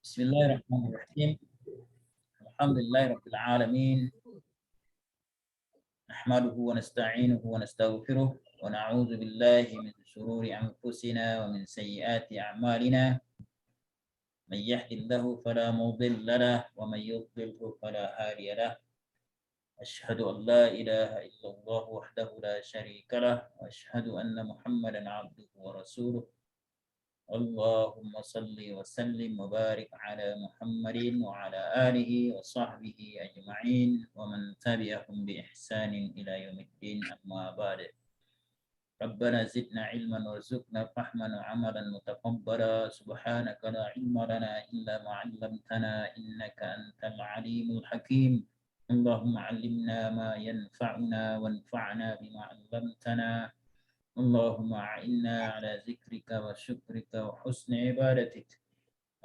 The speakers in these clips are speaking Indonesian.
Bismillahirrahmanirrahim. Alhamdulillahirabbil alamin. Nahmaduhu wa nasta'inuhu wa nastaghfiruh wa na'udzu billahi min shururi anfusina wa min sayyiati a'malina. Man yahdihillahu fala mudilla lahu wa man yudlilhu fala hadiya lahu. Asyhadu an la ilaha illallah wahdahu la syarika lahu wa asyhadu anna Muhammadan 'abduhu wa rasuluh. Allahumma salli wa sallim wa barik ala Muhammadin wa ala alihi wa sahbihi ajma'in wa man tabi'ahum bi ihsanin ila yaumiddin amma ba'd. Rabbana zidna ilman warzuqna fahman wa amalan mutaqabbala subhanaka la ilma lana illa ma 'allamtana innaka antal alimul hakim. Allahumma 'allimna ma yanfa'una wanfa'na bima 'allamtana. اللهم أعنا على ذكرك وشكرك وحسن عبادتك.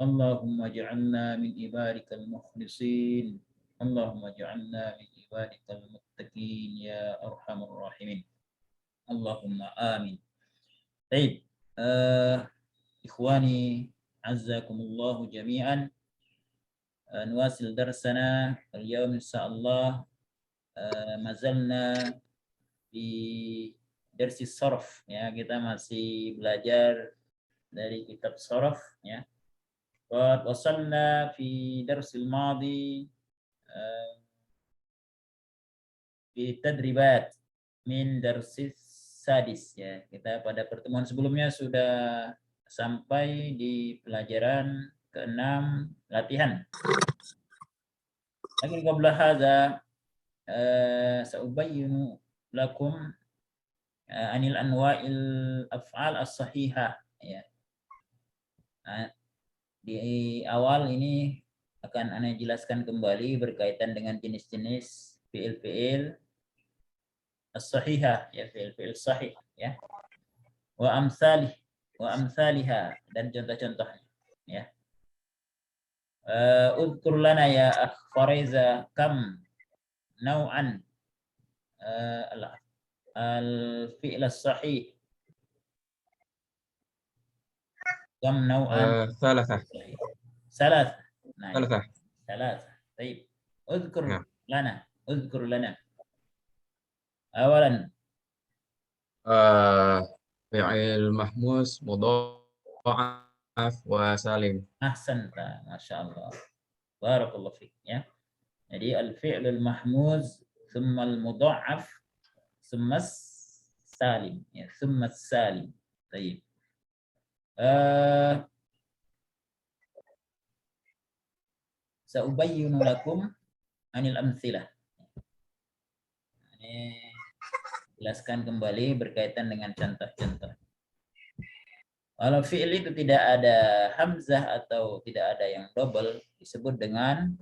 اللهم اجعلنا من عبادك المخلصين. اللهم اجعلنا من عبادك المتقين يا أرحم الراحمين. اللهم آمين. طيب إخواني عزكم الله جميعا. نواصل درسنا اليوم إن شاء الله. ما زلنا في درس الصرف, ya, kita masih belajar dari kitab Sharaf, ya. Wa wasalna fi darsil madi fi tadribat min darsis sadis, ya. Kita pada pertemuan sebelumnya sudah sampai di pelajaran ke-6 latihan. Lakin qabla hadza sa'ubayyinu lakum anil anwa'il af'al as-sahihah, ya. Di awal ini akan Anda jelaskan kembali berkaitan dengan jenis-jenis fi'il-fi'il as-sahihah, ya, fi'il-fi'il sahih, ya. Wa amsalihah dan contoh-contohnya, ya. Udhkur lana ya akh Fariza kam nau'an al-fi'l as-sahih. Kam nau'an? ثلاثة. ثلاثة. نعم. ثلاثة. طيب. اذكر نعم. لنا. أولا. فعل محموس مضاعف وسالم. أحسنت. ما شاء الله. بارك الله فيك, ya. Jadi al-fi'lul mahmuz, thumma al-mudha'af, thumma salim, ya, thumma salim. Baik. Sa'ubayyinu lakum anil amtsilah. Ini jelaskan kembali berkaitan dengan contoh-contoh. Kalau fi'il itu tidak ada hamzah atau tidak ada yang double disebut dengan,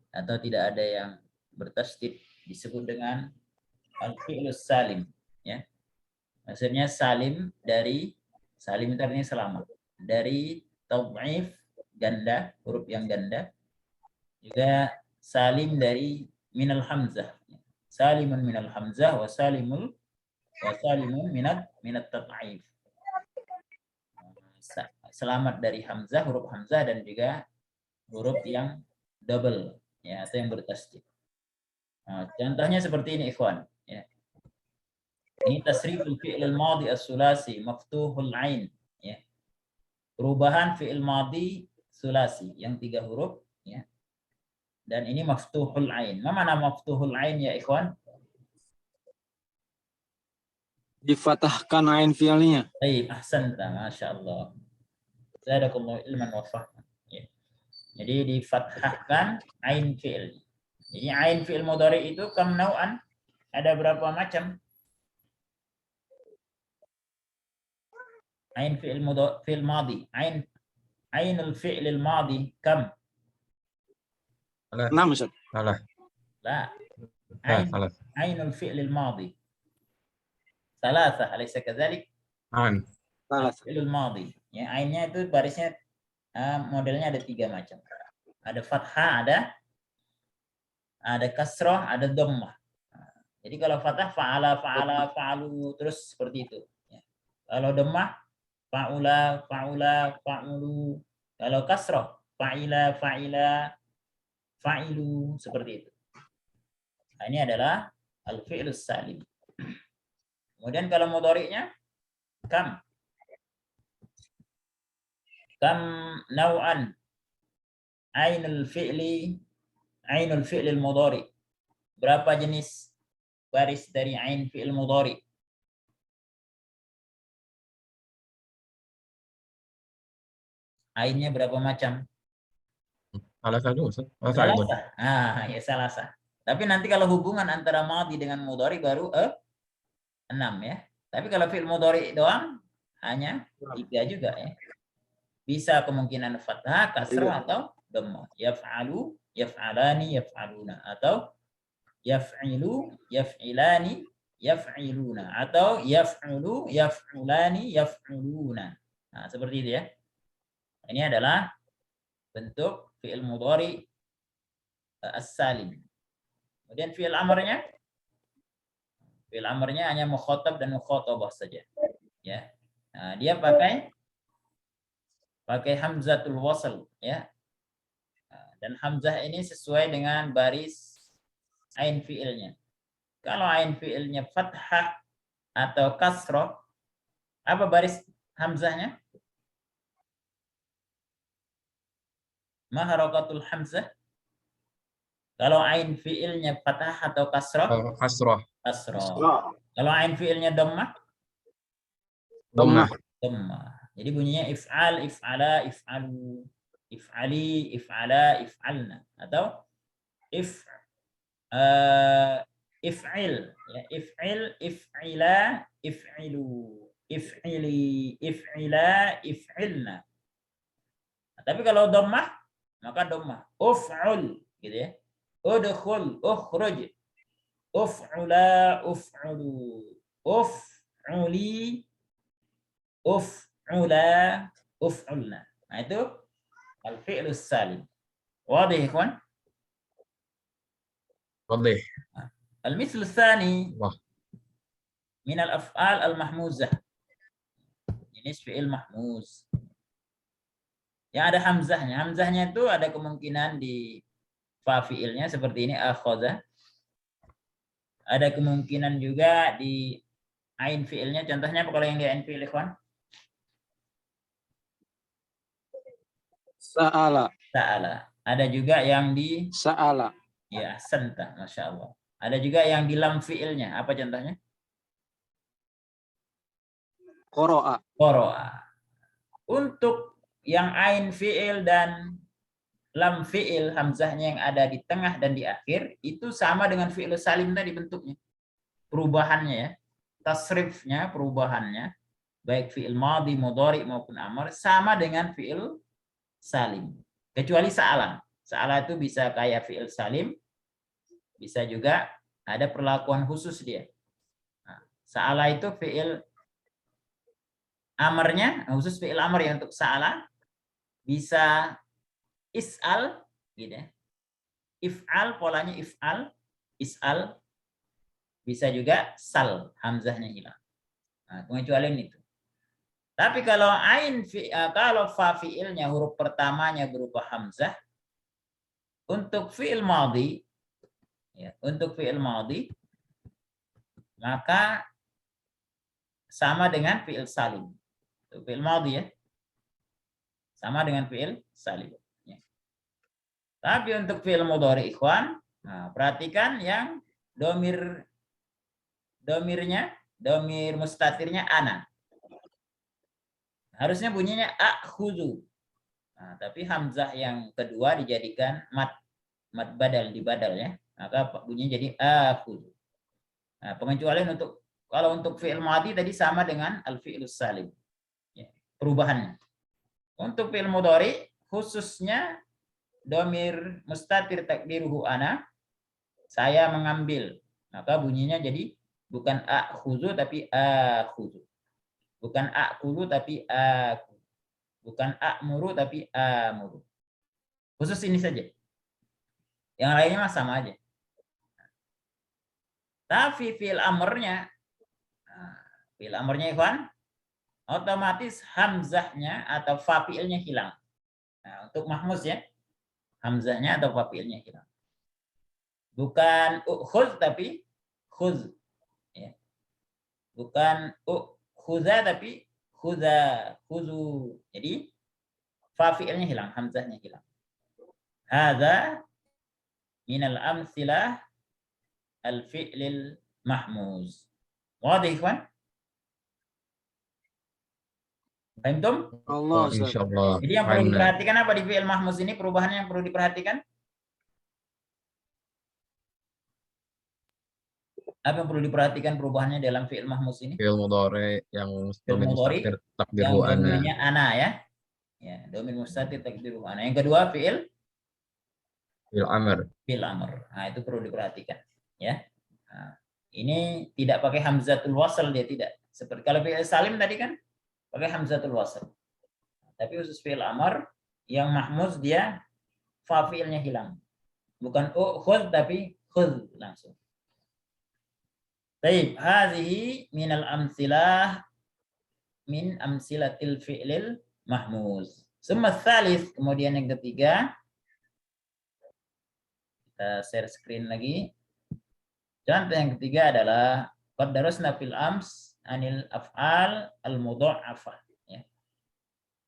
atau tidak ada yang bertasydid disebut dengan al-fi'lus salim, ya. Maksudnya salim dari, salim itu artinya selamat, dari tad'if ganda, huruf yang ganda. Juga salim dari minal hamzah. Salimun minal hamzah wa salimun minat tad'if. Selamat dari hamzah, huruf hamzah, dan juga huruf yang double, ya, atau yang bertasydid. Nah, contohnya seperti ini, ikhwan, ya. Ini tasriful fi'il al-madi as-sulasi maftuhul ain, ya. Perubahan fi'il madi sulasi yang 3 huruf, ya. Dan ini maftuhul ain. Mana maftuhul ain, ya ikhwan? Difatahkan ain fi'ilnya. Baik, ahsanta, masyaallah. Zadakallahu ilman wa fahman, ya. Jadi difathahkan ain fi'il. Jadi ain fi'il mudhari itu kam nau'an? Ada berapa macam? Ain fi'il madi. Ainul fi'il al-madi kam? 6, Ustaz. ثلاثة. لا. ثلاثة. ainul fi'il al-madi. Thalatha, alaysa kadzalik? عن. Fi'il al-madi. Ya, ainnya itu barisnya modelnya ada 3 macam. Ada fathah, ada kasrah, ada dhammah. Jadi kalau fathah fa'ala, fa'alu, terus seperti itu, ya. Kalau dhammah fa'ula, fa'ulu. Kalau kasrah fa'ila, fa'ila, fa'ilu, seperti itu. Nah, ini adalah al-fi'lus salim. Kemudian kalau mudhari'nya kam nau'an ainul fi'li al-mudhari. Berapa jenis baris dari ain fi'il mudhari? Ainnya berapa macam? Salah satu, Ustaz. Salasa. Ya salasa. Tapi nanti kalau hubungan antara madhi dengan mudhari baru 6 ya. Tapi kalau fi'il mudhari doang hanya 3 juga ya. Bisa kemungkinan fathah, kasrah atau dhammah. Yaf'alu, yaf'alani, yaf'aluna, atau yaf'ilu, yaf'ilani, yaf'iluna, atau yaf'ulu, yaf'ulani, yaf'uluna. Nah, seperti itu ya. Ini adalah bentuk fi'il mudhari as-salim. Kemudian fi'il amrnya hanya mukhatab dan mukhatabah saja. Ya. Nah, dia pakai hamzatul wasl ya. Dan hamzah ini sesuai dengan baris ain fi'ilnya. Kalau ain fi'ilnya fathah atau kasrah, apa baris hamzahnya? Ma harakatul hamzah? Kalau ain fi'ilnya fathah atau kasrah? Kasrah. Kasrah. Kalau ain fi'ilnya dhammah? Dhammah. Dhammah. Jadi bunyinya if'al, if'ala, if'alu, if'ali, if'ala, if'alna, atau if'il, ya, if'il, if'ila, if'ilu, if'ili, if'ila, if'ilna. Nah, tapi kalau dhammah, maka dhammah uf'ul gitu ya. Udkhul, ukhruj, uf'ula, uf'ulu, uf'uli, uf'ula, uf'ulna. Nah, itu al-fi'lus salim. Wadih, ikhwan? Wadih. Al-mithlu tsani min al-af'al al-mahmuzah. Jenis fi'il mahmuz. Yang ada hamzahnya. Hamzahnya itu ada kemungkinan di fa fi'ilnya seperti ini, akhadha. Ada kemungkinan juga di ain fi'ilnya. Contohnya apa kalau yang di ain fi'il, ikhwan? Sa'ala. Sa'ala. Ada juga yang di Sa'ala. ya, santa, Masya Allah. Ada juga yang di lam fi'ilnya. Apa contohnya? Qara'a. Qara'a. Untuk yang ain fi'il dan lam fi'il, hamzahnya yang ada di tengah dan di akhir, itu sama dengan fi'il salim tadi bentuknya. Perubahannya ya. Tasrifnya, perubahannya. Baik fi'il madhi, mudhari maupun amr, sama dengan fi'il salim. Kecuali sa'ala. Sa'ala itu bisa kayak fi'il salim, bisa juga ada perlakuan khusus dia. Nah, sa'ala itu fi'il amarnya, khusus fi'il amar ya untuk sa'ala, bisa is'al, gitu ya. If'al, polanya if'al, is'al, bisa juga sal, hamzahnya hilang. Nah, pengecualian itu. Tapi kalau kalau fa fi'ilnya huruf pertamanya berupa hamzah, untuk fi'il madhi, ya, untuk fi'il madhi, maka sama dengan fi'il salim. Untuk fi'il madhi ya, sama dengan fi'il salim. Ya. Tapi untuk fi'il mudhari, ikhwan, nah, perhatikan yang domirnya, domir mustatirnya ana. Harusnya bunyinya akhudhu. Nah, tapi hamzah yang kedua dijadikan mat badal, dibadal ya. Maka bunyinya jadi akhudhu. Nah, pengecualian kalau untuk fi'il madhi tadi sama dengan al-fi'lus salim. Ya, perubahannya. Untuk fi'il mudhari khususnya domir mustatir takdiruhu ana, saya mengambil. Maka bunyinya jadi bukan akhudhu tapi akhudhu. Bukan akulu tapi aku. Bukan akmuru tapi amuru. Khusus ini saja. Yang lainnya mah sama aja. Tapi fi'il amrnya, ikhwan, otomatis hamzahnya atau fa fi'ilnya hilang. Nah, untuk mahmuz ya, hamzahnya atau fa'ilnya hilang. Bukan ukhuz tapi khuz. Ya. Bukan khuza tapi khuza, khuzu. Jadi fa'ilnya hilang, hamzahnya hilang. Hadza minal amsilah al-fi'lil mahmuz. Wadih, ikhwan? Paham? Allah, Oh, Ustaz. insyaallah. Jadi yang perlu Fahimna. diperhatikan apa di fi'il mahmuz ini? Perubahannya yang perlu diperhatikan? Apa yang perlu diperhatikan perubahannya dalam fi'il mahmuz ini? Fi'il mudhari yang Fi'il domin mudhari mustatir yang takdiru ana. domirnya ana ya. Ya, domir mustatir takdiru ana. Yang kedua fi'il Fi'il amr. fi'il amr. Nah, itu perlu diperhatikan ya. Nah, ini tidak pakai hamzatul wasl, dia tidak. Seperti kalau fi'il salim tadi kan pakai hamzatul wasl. Tapi khusus fi'il amr yang mahmuz dia fa fi'ilnya hilang. Bukan khudh tapi khudh langsung. Baik, hadhihi minal amsilah min amsilatil fi'lil mahmuz. Summa tsalits, kemudian yang ketiga, kita share screen lagi. Contoh yang ketiga adalah qad darasna fil ams anil af'al al mudha'afah. Ya.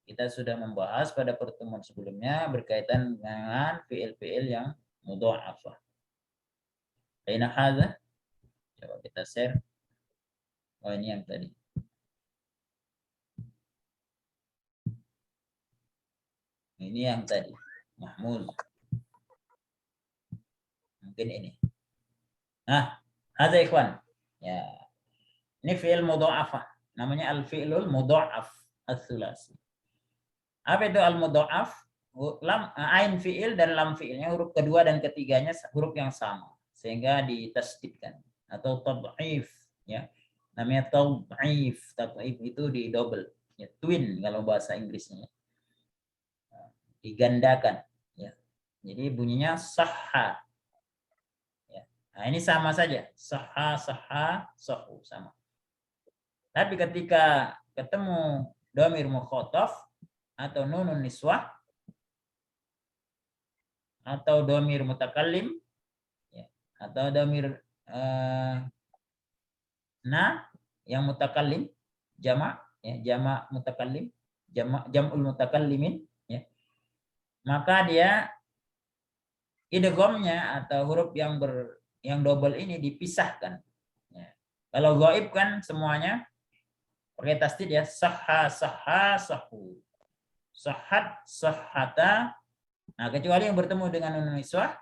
Kita sudah membahas pada pertemuan sebelumnya berkaitan dengan fi'il-fi'il yang mudha'afah. Aina hadza? Coba kita share. Oh, ini yang tadi. Ini yang tadi. Mahmuz. Mungkin ini. Nah, hadza ikhwan. Ya. Ini fi'il mudha'afah. Namanya al-fi'lul mudha'af ats-tsulasi. Apa itu al-mudha'af? Ain fi'il dan lam fi'ilnya huruf kedua dan ketiganya huruf yang sama sehingga ditasdidkan atau tad'if ya. Namanya tad'if. Tad'if itu di double ya, twin kalau bahasa Inggrisnya. Digandakan ya. Jadi bunyinya sahha. Ya. Nah, ini sama saja. Sahha, sahha, sahhu sama. Tapi ketika ketemu dhamir mukhatab atau nunun niswah atau dhamir mutakallim ya, atau dhamir na yang mutakallim jamak ya, jamak mutakallim, jam'ul mutakallimin ya. Maka dia idghamnya atau huruf yang double ini dipisahkan ya. Kalau ghaib kan semuanya pakai tasdid ya, sahha sahha sahhu, sahhat sahhata. Nah, kecuali yang bertemu dengan nun niswah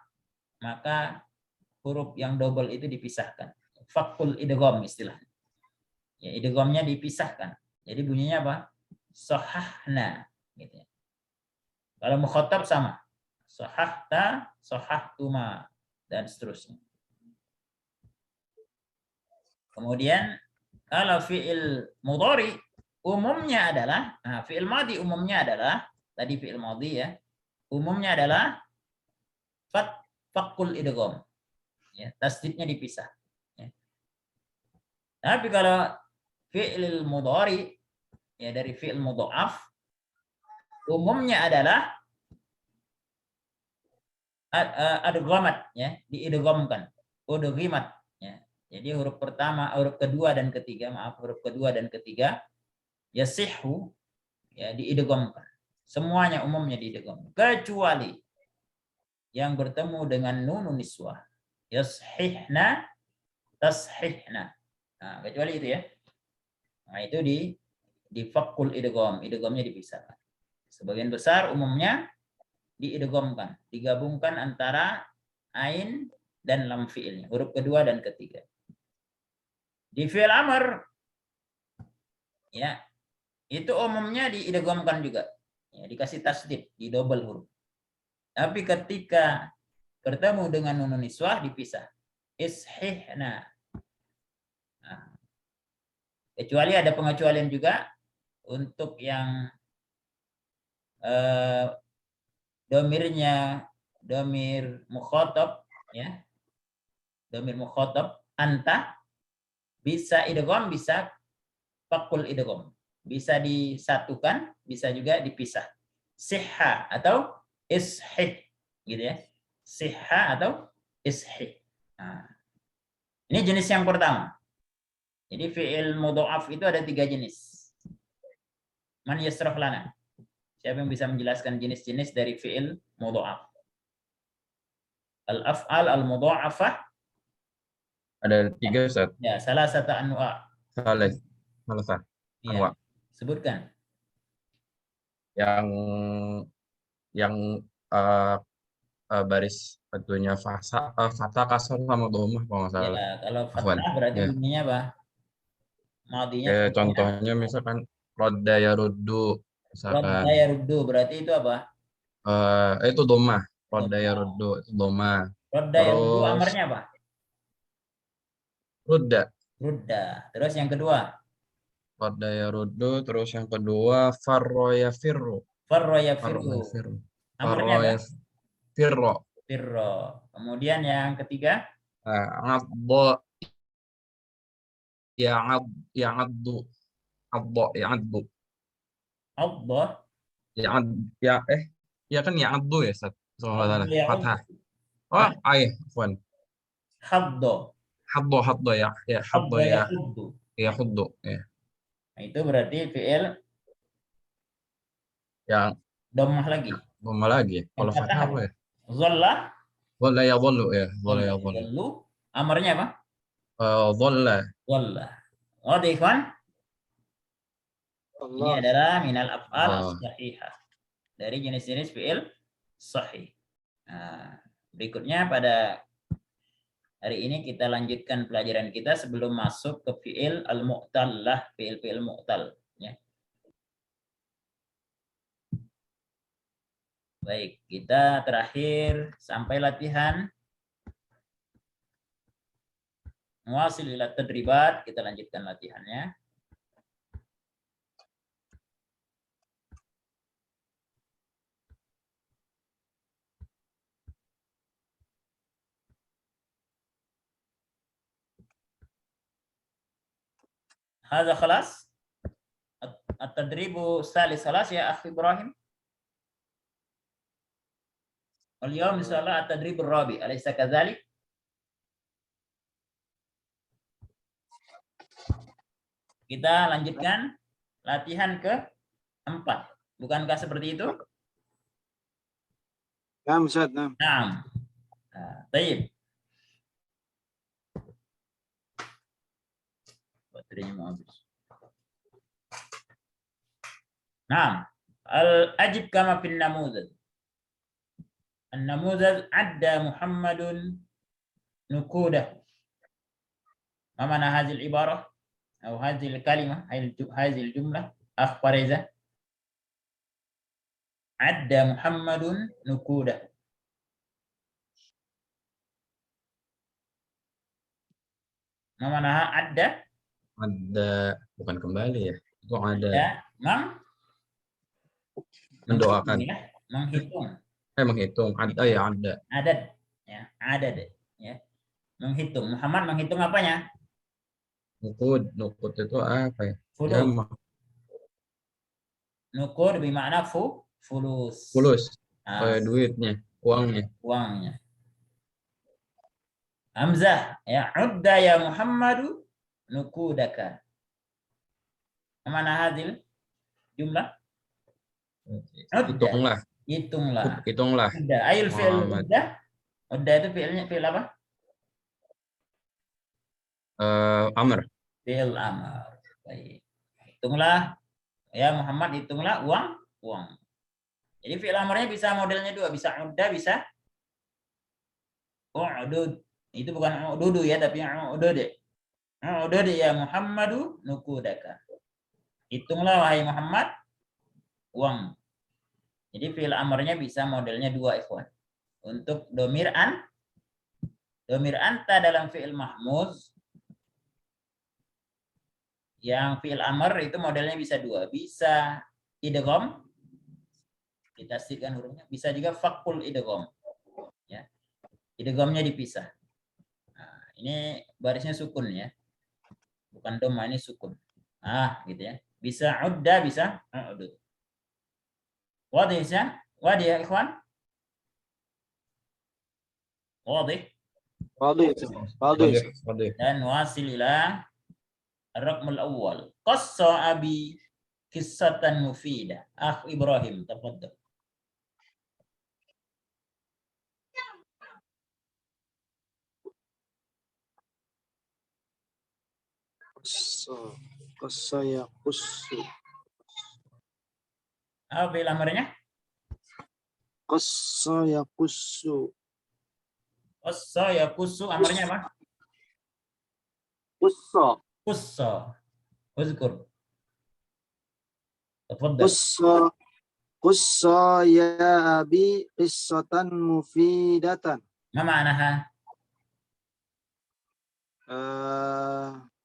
maka huruf yang double itu dipisahkan. Fakul idgham istilahnya. Ya, idghamnya dipisahkan. Jadi bunyinya apa? Sahahna gitu ya. Kalau mukhatab sama. Sahahta, sahahtuma dan seterusnya. Kemudian kalau fi'il mudhari umumnya adalah, nah fi'il madhi umumnya adalah, tadi fi'il madhi ya, umumnya adalah fakul idgham. Ya, tasdidnya dipisah. Ya. Tapi kalau fi'il mudhari ya dari fi'il mudha'af umumnya adalah adghamat ya, diidghamkan. Udghimat ya. Jadi huruf pertama, huruf kedua dan ketiga, huruf kedua dan ketiga yasihhu ya diidghamkan. Semuanya umumnya diidgham kecuali yang bertemu dengan nunun niswah. Yashihna, tashihna. Nah, kecuali itu ya. Nah, itu di fakul idgham, idghamnya dipisahkan. Sebagian besar umumnya diidghamkan, digabungkan antara ain dan lam fi'ilnya, huruf kedua dan ketiga. Di fi'il amr ya, itu umumnya diidghamkan juga. Ya, dikasih tasdid, di double huruf. Tapi ketika bertemu dengan nun niswah dipisah. Ishihna. Nah, kecuali ada pengecualian juga untuk yang domirnya domir mukhatab ya. Domir mukhatab anta bisa idgham, bisa fakul idgham. Bisa disatukan, bisa juga dipisah. sihha atau ishih, gitu ya. Sihha atau ishih. Nah, ini jenis yang pertama. Jadi fi'il mudha'af itu ada 3 jenis. Man yasrah lana. Siapa yang bisa menjelaskan jenis-jenis dari fi'il mudha'af? Al-af'al al-mudha'afah. Ada 3 Ustaz. Ya, salah satu anwa. Salah Ustaz. Ya, Anwa. sebutkan. Yang baris tentunya fathah kasar sama dhammah kalau nggak salah. Ya, kalau Afwan. fathah berarti Ya. bunyinya apa? Madinya Kayak contohnya contohnya misalkan rodda yaruddu misalkan radda yaruddu, berarti itu apa? itu dhammah. Rodda Dhamma. yaruddu itu dhammah. Radda yaruddu Terus amarnya apa? rudda. Rudda. Terus yang kedua, Rodda yaruddu. Terus yang kedua farro yafirru. farra Farro yafirru. yafirru. Amarnya Farro apa? yafirru. Firro. Kemudian yang ketiga, Addo ya'addu. Addo ya'addu. addah, Ya'ad ya ya kan ya'addu ya Ustaz. Kalau nggak salah. adda ya'ud, Fathah. Oh, afwan. haddo, Haddo ya haddo hadda ya yahuddu. ya huddu ya. Nah, itu berarti fi'il Yang dhammah lagi. lama lagi ya. Yang Kalau fathah fathah apa? apa ya? Dhalla, Dhalla ya dhallu ya. Dhalla dhalla ya dhallu. yadhallu. Amarnya apa? Dhalla. Dhalla. Oh, ikhwan, ini Allah. adalah minal af'al Oh, as-sahihah. Dari jenis-jenis fi'il sahih. Nah, berikutnya pada hari ini kita lanjutkan pelajaran kita sebelum masuk ke fi'il al-mu'tal lah, fi'il mu'tal. Ya. Baik, kita terakhir sampai latihan muasil ila tadribat, kita lanjutkan latihannya. Hadza khalas? At-tadribu salis khalas ya akhi Ibrahim? Al-yawm insyaallah at-tadribur rabi, alaysa kadzalik? Kita lanjutkan latihan ke-4. Bukankah seperti itu? Naam Ustaz, naam. Naam. Baik. Baterainya mau habis. Naam. Al-ajib kama fin namuzaj. An-namuzaj adda Muhammadun nukudah. Ma mana hadhihi al-ibarah atau hadhihi al-kalimah, hadhihi al-jumlah? Akh Fariza. Adda Muhammadun nukudah. Ma mana adda? ada bukan kembali ya. Itu ada Ada mendoakan. ya, menghitung. Menghitung. Ada ya ada. Adad ya, adad ya. Menghitung. Muhammad menghitung apanya? Nukud itu apa ya? Fulus. Ya, Nukud bermakna fulus. fulus. Nah, Duitnya, uangnya. uangnya. Hamzah ya, udda ya Muhammadu nukudaka. Mana hadil jumlah? Hitunglah. Hitunglah. Hitunglah. Udda. Ayul fi'il Muhammad. udda. Udda itu fi'il apa? Amr. Fi'il amr. Baik. Hitunglah ya Muhammad, hitunglah uang. Jadi fi'il amrnya bisa modelnya dua, bisa udda, bisa u'dud. Itu bukan u'dudu ya, tapi u'dud. U'dud ya Muhammadu nukudaka. Hitunglah wahai Muhammad uang. Jadi fi'il amrnya bisa modelnya dua, ikhwan. Untuk domir anta dalam fi'il mahmuz, yang fi'il amr itu modelnya bisa dua. Bisa idgham, ditasdidkan hurufnya. Bisa juga fakul idgham. Ya. Idghamnya dipisah. Nah, ini barisnya sukun ya. Bukan dhamma, ini sukun. Gitu ya. Bisa udda, bisa udud. واضح ya? واضح ya ikhwan? واضح. Fadil. Fadil. Fadih. Dan wasil ila الرقم الأول قص أبي قصة مفيدة أخ إبراهيم تفضل. Qassa yaqussu. Apa fi'il amarnya? Qassa yaqussu. Qassa yaqussu amarnya apa? Qussa. Qussa. Uzkur. Tafadhal. Qussa. Qussa ya abi qissatan mufidatan. Ma ma'naha?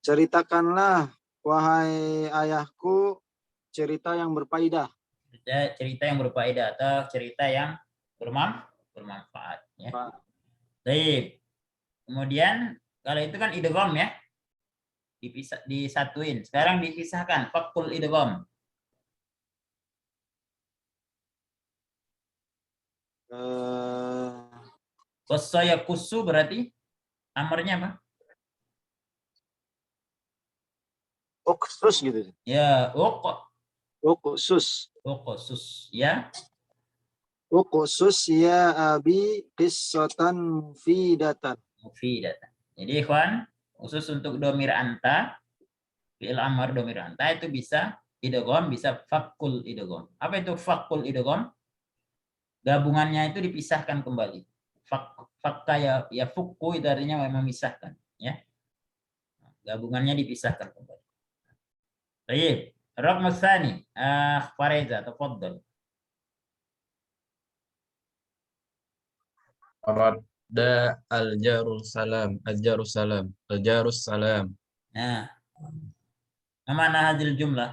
Ceritakanlah wahai ayahku cerita yang berfaedah. Cerita yang berfaedah atau cerita yang bermanfaat ya. Baik. Kemudian kalau itu kan idgham ya. Disatuin. Sekarang dipisahkan. Fakul idgham. Qassa yaqussu berarti amarnya apa? Uksus gitu. Ya, Uksus. uqsus ya. Uksus ya abi qissatan mufidatan. Mufidatan. Jadi ikhwan, khusus untuk domir anta, fi'il amar domir anta itu bisa idgham, bisa fakul idgham. Apa itu fakul idgham? Gabungannya itu dipisahkan kembali. Fakka ya fukku itu artinya memisahkan ya. Gabungannya dipisahkan kembali. Baik, Raqm tsani, Fareza, tafaddal. Radda al-jarus salam. Al-jarus salam. Al-jarus salam. Nah, mana hadil jumlah?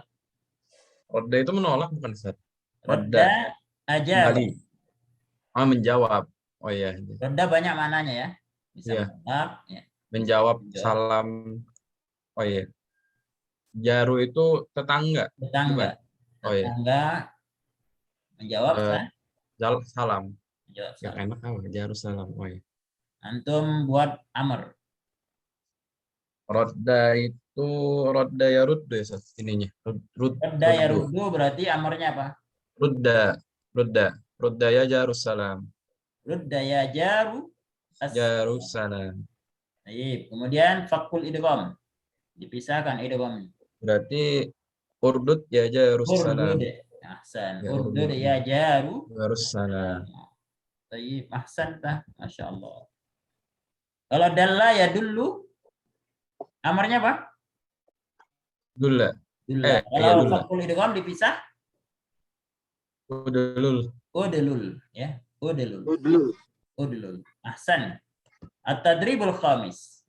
Radda itu menolak bukan Ustaz? Radda ajab. Kembali. Menjawab. Oh iya. Radda banyak maknanya ya. Bisa Iya. menjawab, ya. Menjawab salam. Oh iya. Jaru itu tetangga. Tetangga. Oh iya. Tetangga menjawab Salam. menjawab Gak salam. enak apa? Jaru salam. Oh iya. Antum buat amr. Rodda itu rodda ya ruddu ya Ustaz, ininya. Radda ya ruddu berarti amarnya apa? Rudda ya jarus salam. Rudda ya jaru Jarus salam. Baik. Kemudian fakul idgham. Dipisahkan idgham. Berarti urdud ya jarus salam. Urdud. Ahsan. Ya, Urdud urdud. ya jaru. Jarus salam. Baik, ahsan tah. Masya Allah. Kalau dalla ya dulu. Amarnya apa? Dulla. Dulla. Iya Kalau dulla. fakul idgham dipisah? Udulul. Udlul. Ya. Udlul. Udlu. Udlul. Ahsan. At-tadribul khamis.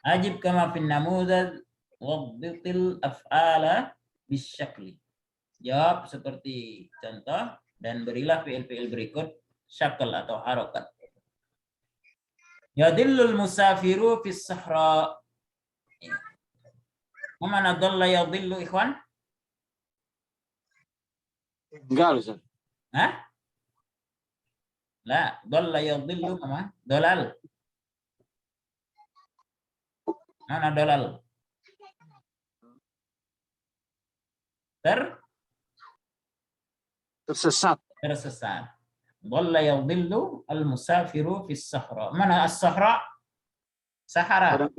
Ajib kama fin namuzaj wadbitil af'ala bisyakli. Jawab seperti contoh dan berilah fi'il-fi'il berikut syakl atau harokat. Yadillul musafiru fis sahra. Mana dhalla yadillu ikhwan? Enggak, Ustaz. Hah? La, dhalla yadillu apa? Dolal. Mana dolal? Tersesat. Tersesat. Dhalla yadillu al-musafiru fis sahra. Mana as-sahra? Sahara.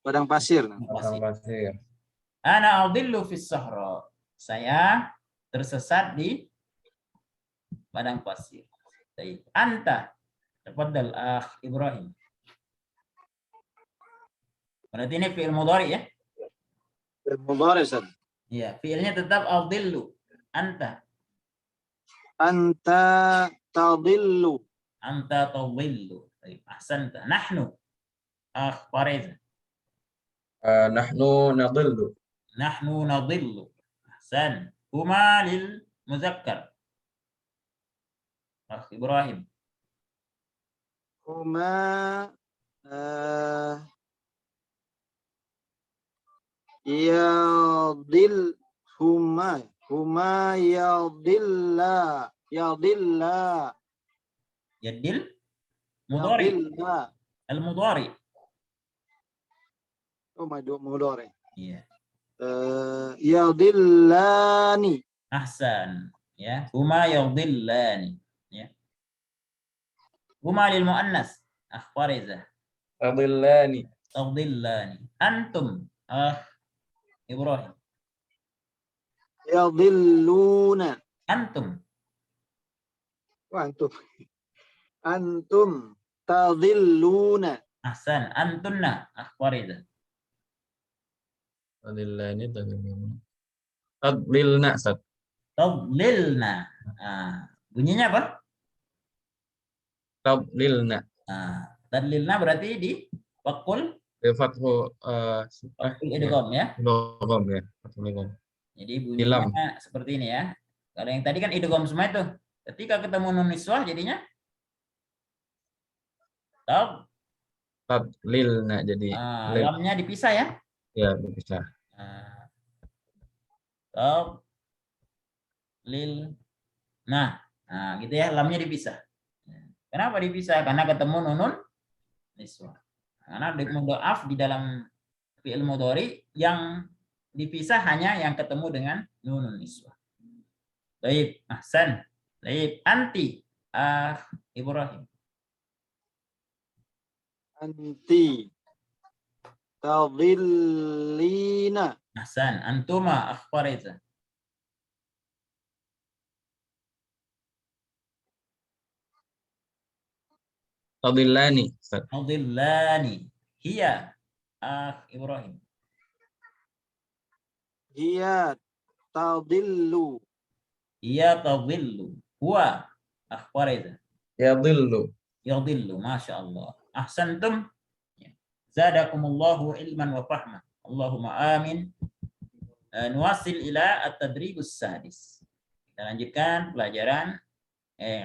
Padang pasir. Pasir. Ana adillu fis sahra. Saya tersesat di padang pasir. Baik. Anta. Tafadhal akh Ibrahim. Berarti ini fi'il mudhari ya? Mudhari, Ustaz. Iya, fi'ilnya tetap adillu. Anta. Anta tadillu. Anta tadillu. Baik. Ahsanta. Nahnu. Akh Fariz. Nahnu nadillu. Nahnu nadillu. Ahsan. Huma lil muzakkar. Akh Ibrahim. Huma yadil huma. Huma yadilla. Yadilla. Yadil mudhari. Yadilla. Al-mudhari. Oh, mudhari. Iya. Yadillani. Ahsan. Ya. Huma yadillani. Ya. Huma lil muannas. Akhbariza. Adillani. Tadillani. Antum. Ibrahim. Yadilluna. Antum. Antum. Antum tadilluna. Ahsan. Antunna. Akhbariza. Adillani. Tadlilna. Ustaz. Tadlilna. Bunyinya apa? Tadlilna. Tadlilna berarti di wakul Fathu idgham ya. idgham ya. Fathu idgham. Jadi bunyinya seperti ini ya. Kalau yang tadi kan idgham semua itu. Ketika ketemu nun niswah jadinya Tadlilna jadi lamnya dipisah ya. ya bisa. Lil. Nah, gitu ya, lamnya dipisah. Kenapa dipisah? Karena ketemu nunun niswah. Karena mudhaf di dalam fi'il mudhari yang dipisah hanya yang ketemu dengan nunun niswah. Baik, ahsan. Baik, anti Ibrahim. Anti tadillina. Ahsan, antuma akhbariza. Tadillani. Tadillani. Hiya Ibrahim. Hiya tadillu. Hiya tadillu. Huwa akhbariza. Yadillu. Yadillu. Masya Allah. Ahsantum. Zadakumullahu ilman wa fahman. Allahumma amin. Nuwasil ila at-tadribus sadis. Kita lanjutkan pelajaran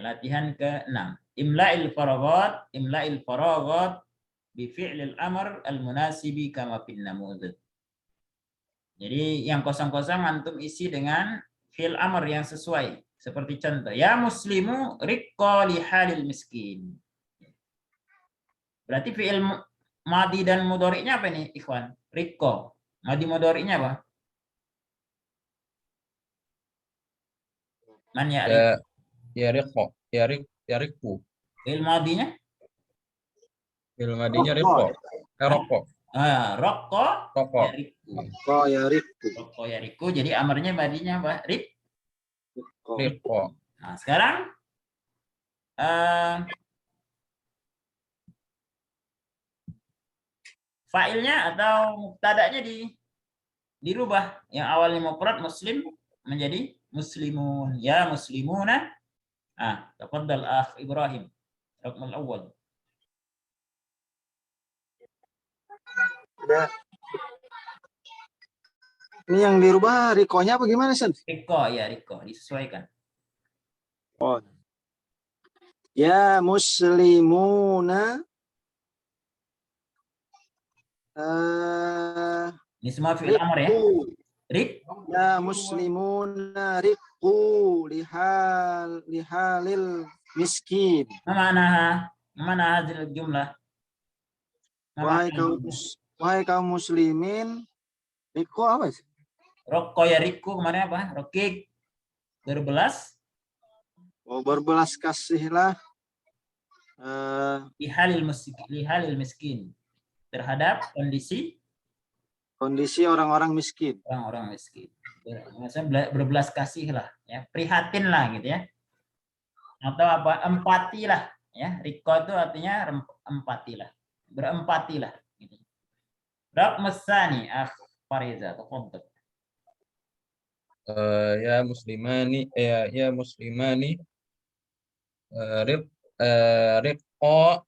latihan ke-6. Imla'il faragat bi fi'lil amr al-munasibi kama fil namudz. Jadi yang kosong-kosong antum isi dengan fi'il amr yang sesuai. Seperti contoh, ya muslimu riqqa li halil miskin. Berarti fi'il madi dan mudhari'nya apa nih, ikhwan? Riqqa. Madi mudhari'nya apa? Man ya'rif? Riqqa. Yariqu. Fi'il madinya? Fi'il madinya riqqa. Raqqa. Raqqa Raqqa. yariqu. Raqqa yariqu. Raqqa yariqu. Jadi amarnya madinya apa? Riqqa. Nah, sekarang fa'ilnya atau mubtada'nya dirubah. Yang awalnya mufrad muslim menjadi muslimun. Ya muslimuna. Tafadhal akh Ibrahim. Raqmul awwal. Ini yang dirubah rikonya apa gimana, Sen? Riko, ya Riko, disesuaikan. Oh. Ya muslimuna. Ini semua fi'il amr ya. Rik. Ya muslimuna riqu lihalil miskin. Mana hadil jumlah? Wahai kaum muslimin, riqu apa sih? Rokko ya Riku kemarin apa? Rokik. Berbelas. Berbelas kasihlah. Lihalil miskin. Terhadap kondisi orang-orang miskin. Orang-orang miskin. Maksudnya berbelas kasih lah, ya, prihatin lah gitu ya. Atau apa? Empati lah, ya. Riko itu artinya empati lah, berempati lah. Gitu. Rab mesani, Fariza atau kontak. Ya muslimani, riqqa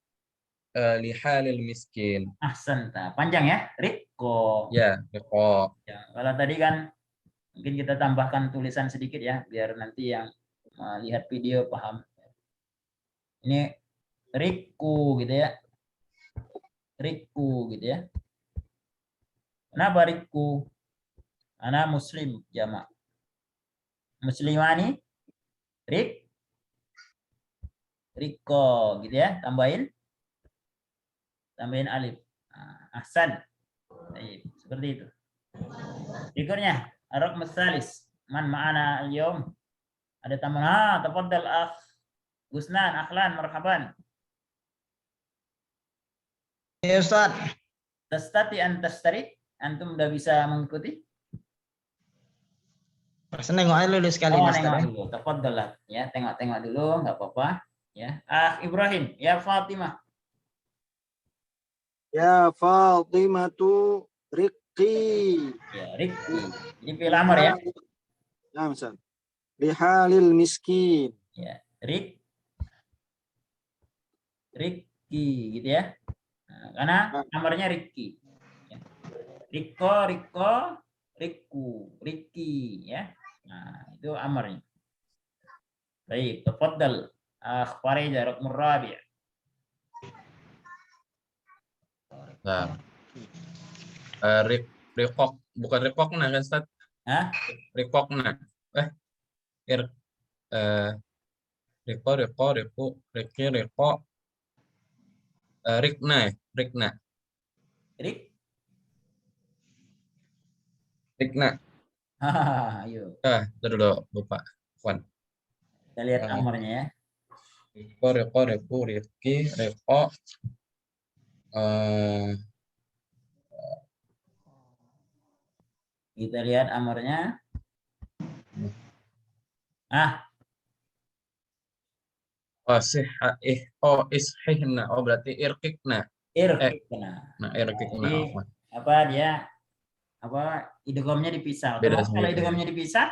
lihalil miskin. Ahsan, panjang ya, Riko. Ya, riqqa. Ya, kalau tadi kan mungkin kita tambahkan tulisan sedikit ya, biar nanti yang lihat video paham. Ini Riku gitu ya. Riku gitu ya. Kenapa Riku? Ana muslim jamak. Muslimani, Riko gitu ya, tambahin alif. Ahsan. Baik, seperti itu. Berikutnya, arok masalis. Man ma'ana al-yawm? Ada tambahan. Tafadhal akh Gusnan, Akhlan, marhaban. Ya Ustaz. Tastati an tastarik? Antum udah bisa mengikuti? Saya nengok aja dulu sekali Oh, Mas. nengok dulu. Tafadhal lah. Ya, tengok-tengok dulu, nggak apa-apa. Ya, Ibrahim, ya Fatimah. Ya Fatimatu Rikki. Ya, Rikki. Ini fi'il amr ya. Ya, misal. Bihalil miskin. Ya, Rikki gitu ya. Nah, karena amarnya Rikki. Ya. Riko, Rikku, Rikki ya. Nah, itu amarnya. Baik, tafadhal. Farida raqmur rabi'. Nah, Rikok, bukan Rikokna kan Ustaz? Hah? Rikokna. Riko, Riki, Riko, Rikna ya? Rikna. Ayo. Itu dulu lupa. Wan. Kita lihat amarnya ya. Riko, Riki, Riko. Kita lihat amarnya. Ishihna. Oh, berarti irkikna. Irkikna. Irkikna. Jadi, apa dia? Idghamnya dipisah. Beda Kalau idghamnya dipisah,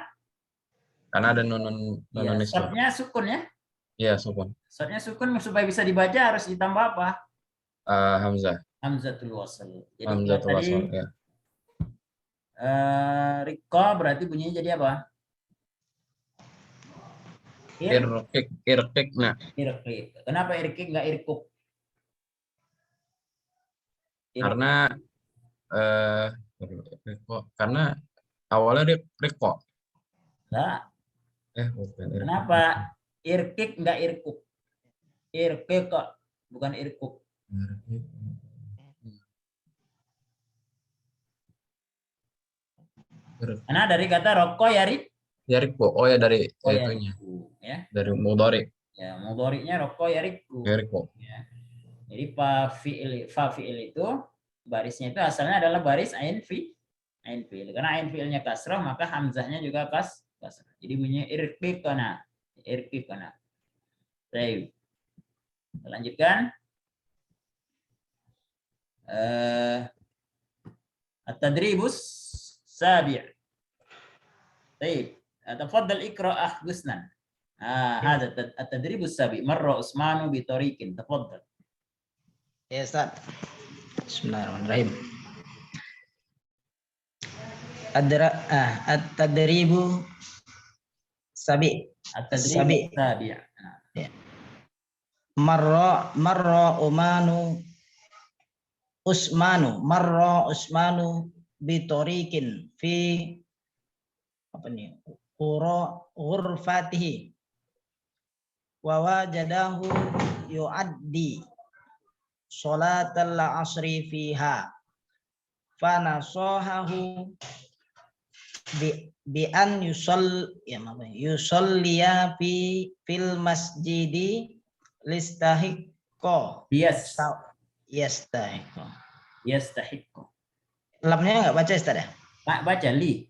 karena ada nunun nisbah. shotnya sukun ya. Iya, sukun. Shotnya sukun supaya bisa dibaca harus ditambah apa? Hamzah. Hamzatul wasl. Jadi Hamzatul wasl ya. Riko berarti bunyinya jadi apa? Irkikna. Irkik. Kenapa irkik nggak irkuk? Karena karena awalnya Riko. Nah, Bukan. kenapa irkik nggak irkuk? Irkik kok, bukan irkuk. Karena dari kata roko ya Riko. Oh ya dari itunya. Ya. Dari mudhari. Ya, mudhari'nya roko ya Riko. Ya. Jadi fa fi'il itu barisnya itu asalnya adalah baris ain fi'il. Karena ain fi'ilnya kasrah maka hamzahnya juga kasrah. Jadi bunyinya irqiqana. Baik. Kita lanjutkan. At-tadribus sabi'. Baik. Tafadhal iqra' Gusnan. Hada at-tadribus sabi'. Marra Usmanu bi tariqin. Tafadhal. Ya Ustaz. Bismillahirrahmanirrahim. At-tadribu sabi. At-tadribu sabi'. Marra Usmanu bitariqin fi apa nih? Ghurfatihi wa wajadahu yu'addi sholatal asri fiha fanasahahu bi an yusalliya fil masjidi listahiqqo yastahiqqo. Lamnya enggak baca Ustaz ya? Pak baca li.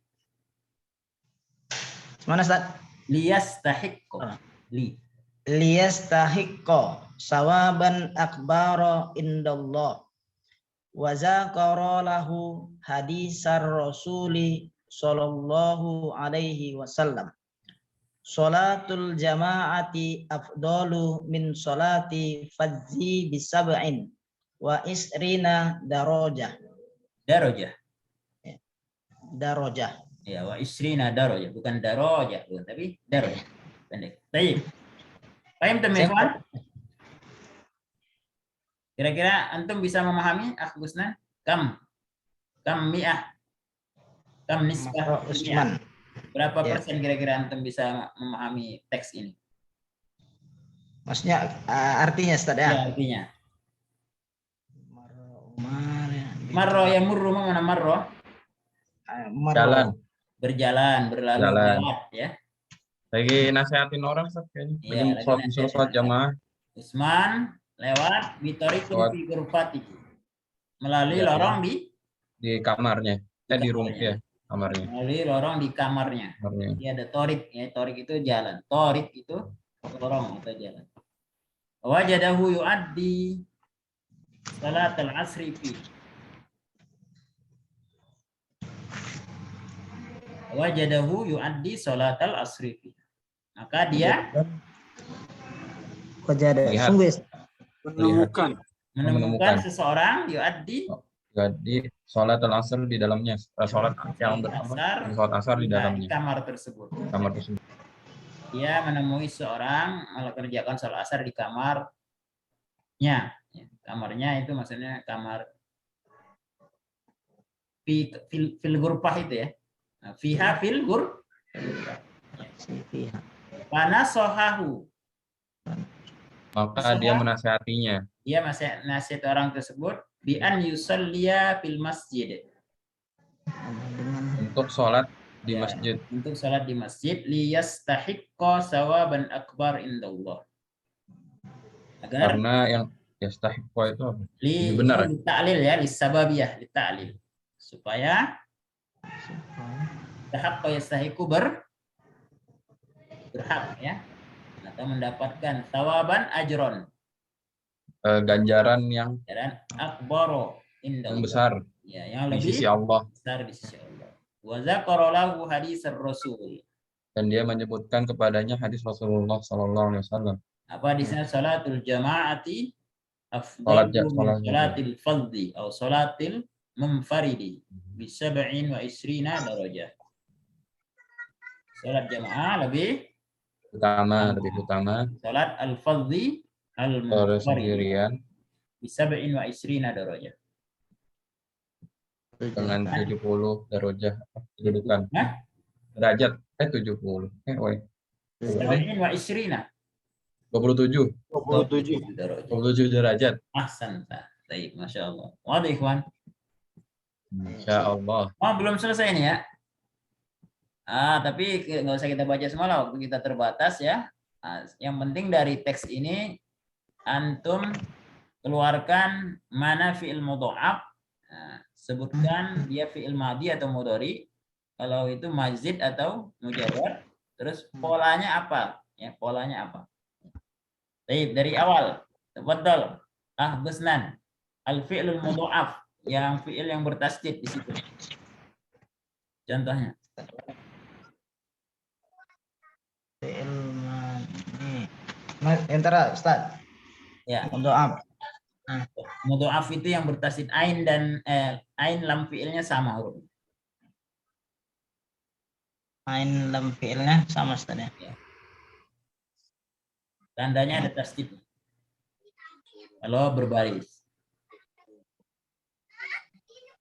Mana Ustaz? Liyastahiqqo. Liyastahiqqo sawaban akbara indallah wa zakara lahu hadisar rasuli sallallahu alaihi wasallam. Salatul jama'ati afdalu min salati fadzi bisab'in wa isrina darajah. Ya, wa isrina darajah, bukan darajah, tapi darajah. Pendek. Baik. Paham teman-teman? Kira-kira antum bisa memahami Gusnan? Kam mi'ah. Kam nisbah Usman. Berapa Ya. persen kira-kira antum bisa memahami teks ini? Maksudnya artinya Ustaz Ya, ya. artinya. Umar, Marro ya murru, mana marro? Jalan. Berjalan, berlalu, Jalan. lewat ya. Lagi nasehatin orang Ustaz kayaknya. Iya, lagi Lagi disuruh sholat nasihat. jamaah. Usman lewat bitorikun Lewat. fi ghurfatihi. Melalui Ya, lorong di kamarnya. Di rumah kamarnya. ya, kamarnya. Melalui lorong di kamarnya. Kamarnya. Jadi ada torik, ya torik itu jalan. Torik itu lorong atau jalan. Wajadahu yu'addi salat al-asri fi. Wajadahu yu'addi salat al-asri fi. Maka dia Lihat. Sungguh menemukan seseorang yu'addi Jadi sholat al-asr di dalamnya. Sholat yang asar, sholat asar di di dalamnya. kamar tersebut. Kamar tersebut. Dia menemui seorang mengerjakan sholat asar di kamarnya. Ya, kamarnya itu maksudnya kamar fil ghurfah itu ya. Nah, fiha fil Pana sohahu. Maka dia menasihatinya. Dia masih nasihat orang tersebut bi an yusalliya fil masjid. Untuk sholat di masjid. Untuk sholat di masjid liyastahiqqa sawaban akbar indallah. Agar Karena yang yastahiqqa itu apa? Li benar. ta'lil ya, li sababiyah, li ta'lil. Supaya tahap yastahiqu berhak ya, atau mendapatkan tawaban ajron. Ganjaran yang akbaro yang besar ya, yang di lebih sisi Allah. Besar di sisi Allah. Wa dzakara lahu hadis ar-rasul. Dan dia menyebutkan kepadanya hadis Rasulullah sallallahu alaihi wasallam. Apa di sana salatul jamaati afdalu min salatil fardhi atau salatil munfaridi bi 27 darajah. Salat jamaah lebih utama. Salat al-fardhi al-munfaridi sendirian bi 27 darajah. Dengan 70 derajat kedudukan. Derajat 70. 27 derajat. Ahsanta. Baik, Masya Allah. Waduh, ikhwan. Masya Allah. Oh, belum selesai ini ya. Tapi nggak usah kita baca semua lah, waktu kita terbatas ya. Yang penting dari teks ini antum keluarkan mana fi'il mudha'af. Sebutkan dia fi'il madhi atau mudhari. Kalau itu mazid atau mujarrad. Terus polanya apa? Ya, polanya apa? Baik, dari awal. Tafadhal. Busnan. Al-fi'lul mudha'af. Yang fi'il yang bertasydid di situ. Contohnya. Fi'il madhi. Antara Ustaz. Ya. Mudha'af. Mudha'af itu yang bertasydid ain dan ain lam fi'ilnya sama huruf. Ain lam fi'ilnya sama Ustaz ya. Tandanya ada tasydid. Kalau berbaris.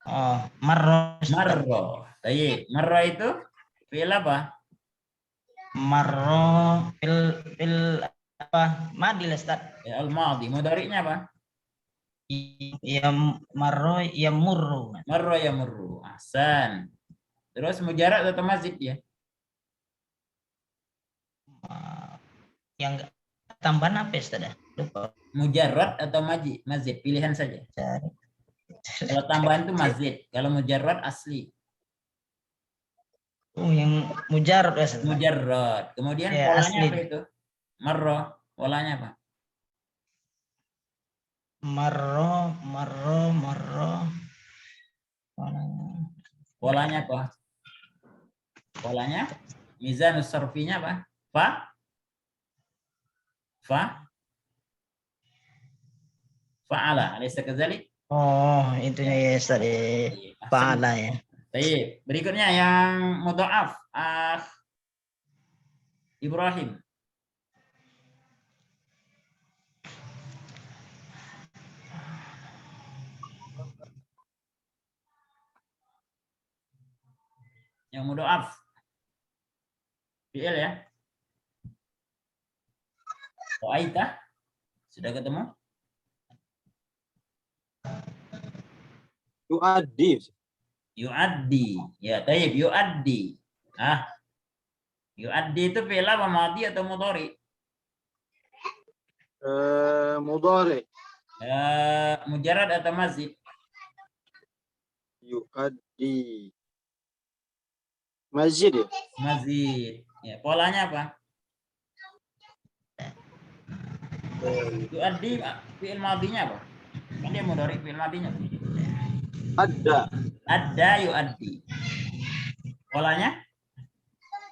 Oh, marro. Marro. Baik, marro itu fi'il apa? Marro fil apa? Madhi Ustaz. Ya, al-madhi. Mudhari'nya apa? Ya marro ya murru. Marro ya murru. Ahsan. Terus mujarrad atau mazid ya? Yang tambahan apa Ustaz ya? Lupa. Mujarrad atau mazid, pilihan saja. Kalau tambahan itu mazid, kalau mujarrad asli. Yang mujarrad Ustaz. Mujarrad. Kemudian ya, polanya asli. apa itu? Marro, polanya apa? Marro. Polanya apa? Polanya mizanus sarfinya apa? Fa'ala. Alaysa kadzalik? Oh, intinya ya Ustaz. Fa'ala ya. Baik, berikutnya yang mudha'af. Ibrahim. Yang mudha'af. Fi'il ya. Ra'aita. Sudah ketemu? Yu'addi. Yu'addi. Ya, taib. Yu'addi. Yu'addi itu fi'il apa? Madhi atau mudhari? Mudhari. Mujarrad atau mazid? Yu'addi. Mazid ya? Mazid. Ya, polanya apa? Yu'addi fi'il madhinya apa? Kan dia mudhari, fi'il madhinya apa? Adda yu'addi. Polanya?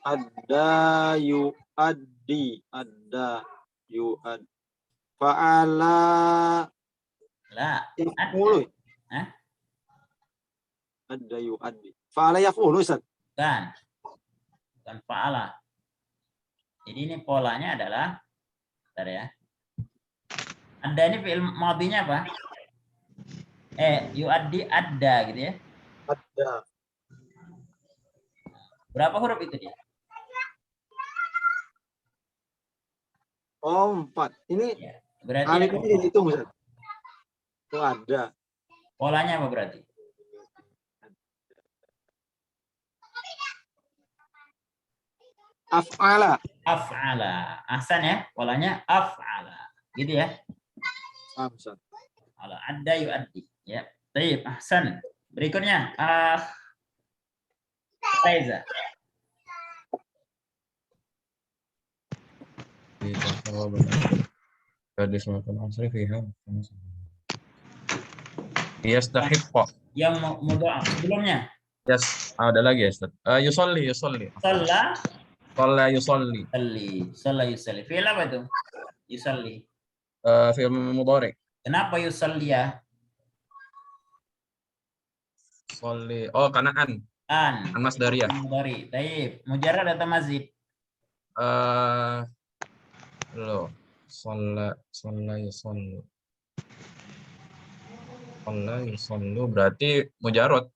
Adda yu'addi. Adda yu'addi. Fa'ala La. yaf'ulu. Hah? Adda yu'addi. Fa'ala yaf'ulu, Ustaz. Bukan. Bukan fa'ala. Jadi ini polanya adalah, bentar ya. Adda ini fi'il madhinya apa? Yu'addi adda gitu ya. Adda. Berapa huruf itu dia? Oh, 4. Ini Ya. Berarti alif ini dihitung, Ustaz. Itu ada. polanya apa berarti? Af'ala. Af'ala. Ahsan ya, polanya af'ala. Gitu ya. Ustaz. Kalau ada yu'addi. Ya. Baik, ahsan. Berikutnya, Reza. Gadis makan asri fiha. Yastahiqqa. Yang mudha'af sebelumnya. Yes, ada lagi ya, Ustaz. Yusolli. Shalla. Shalla yusolli. Shalla yusalli. Fi'il apa itu? Yusalli. Fi'il mudhari. Kenapa yusalli ya? Sholli. Oh, karena an masdariyah. Mudhari. Baik. Mujarrad atau mazid? Lo. Shalla yusolli. Shalla yusollu berarti mujarrad.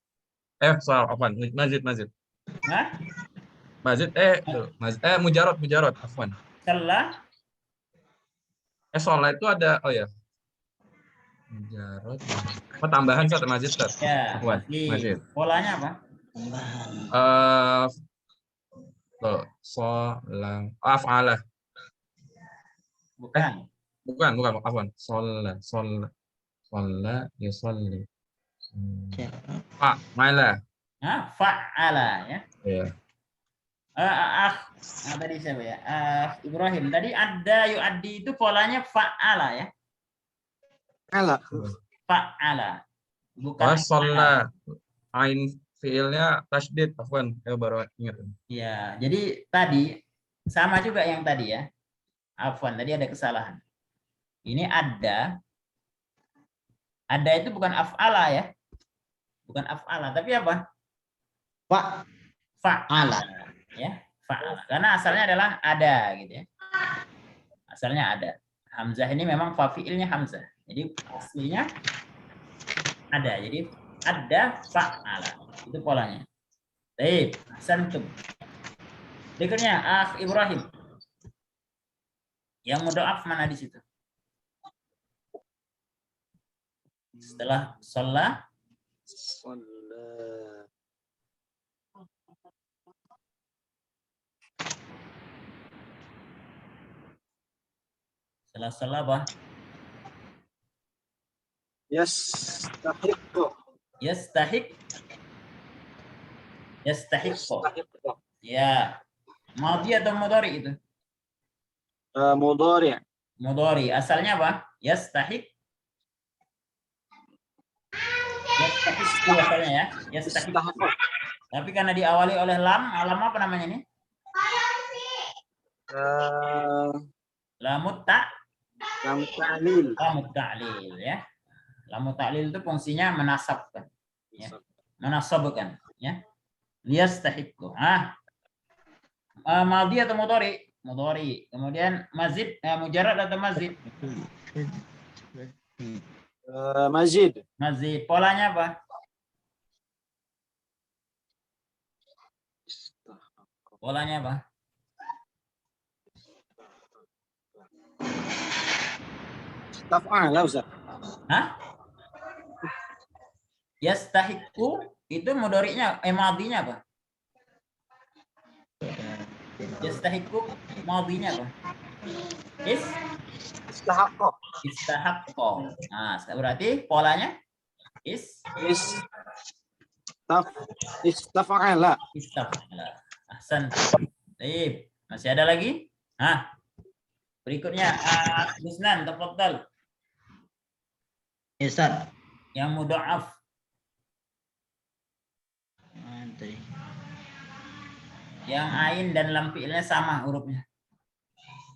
Salah, apaan? Mazid. Hah? Mazid, mujarrad, afwan. Shalla. Sholat itu ada, oh ya. Mujarrad. Apa tambahan Ustaz, mazid, Ustaz? Ya, Afwan, mazid. polanya apa? Af'ala. Bukan. Bukan, afwan. Shalla yusolli. Ma'ala. Fa'ala ya. Iya. Tadi siapa ya? Ibrahim. Tadi ada yu'addi itu polanya fa'ala ya. Fa'ala. Bukan. Shalla. Ain fiilnya tasydid, afwan. Baru ingat. Ya, jadi tadi sama juga yang tadi ya. Afwan, tadi ada kesalahan. Ini ada. Ada itu bukan af'ala ya. Bukan af'ala, tapi apa? Fa'ala. Ya, fa'ala. Karena asalnya adalah ada gitu ya. Asalnya ada. Hamzah ini memang fafiilnya hamzah. Jadi aslinya ada. Jadi ada fa'ala. Itu polanya. Baik, santum. Berikutnya Ibrahim. Yang mudha'af mana di situ? Setelah sholat. Setelah sholat apa? Yastahiqqu. Ya. Madhi atau mudhari itu? Mudhari. Asalnya apa? Yastahiq. Yastahiqqu asalnya ya. Yastahiqqu. Tapi karena diawali oleh lam apa namanya ini? Lamut ta'lil ya. Lamut ta'lil itu fungsinya menasabkan ya. Menasabkan ya. Yastahiqqu. Madhi atau mudhari? Mudhari. Kemudian mazid, mujarrad atau mazid? Mazid. Polanya apa? Polanya apa? Istaf'ala Ustaz. Hah? Yastahiqu itu mudhari'nya, madinya apa? Yastahiqu madinya apa? Istahaqqa. Istahaqqa. Nah, berarti polanya Istaf'ala. istaf'ala. Ahsan. Baik. Masih ada lagi? Nah, berikutnya Gusnan, tafadhal. Ya, Ustaz. Yang mudha'af. Tadi. Yang ain dan lam fi'ilnya sama hurufnya.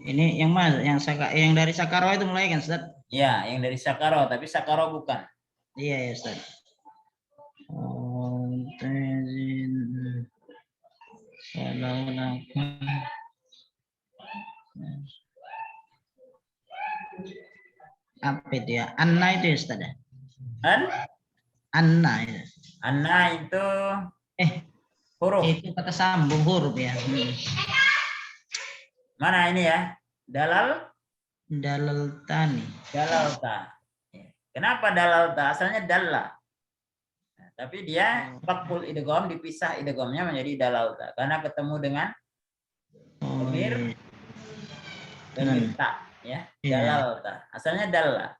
Ini yang mana? Yang dari Sakaro itu mulai kan, Ustaz? Ya, yang dari Sakaro, tapi Sakaro bukan. Iya, ya, Ustaz. Apa itu ya? Anna itu ya, Ustaz? Anna itu. Anna itu huruf. Itu kata sambung huruf ya. Mana ini ya? Dalalta. Kenapa dalalta? Asalnya dalla. Nah, tapi dia fakul idgham, dipisah idghamnya menjadi dalalta karena ketemu dengan dhamir ta ya. Dalalta. Asalnya dalla.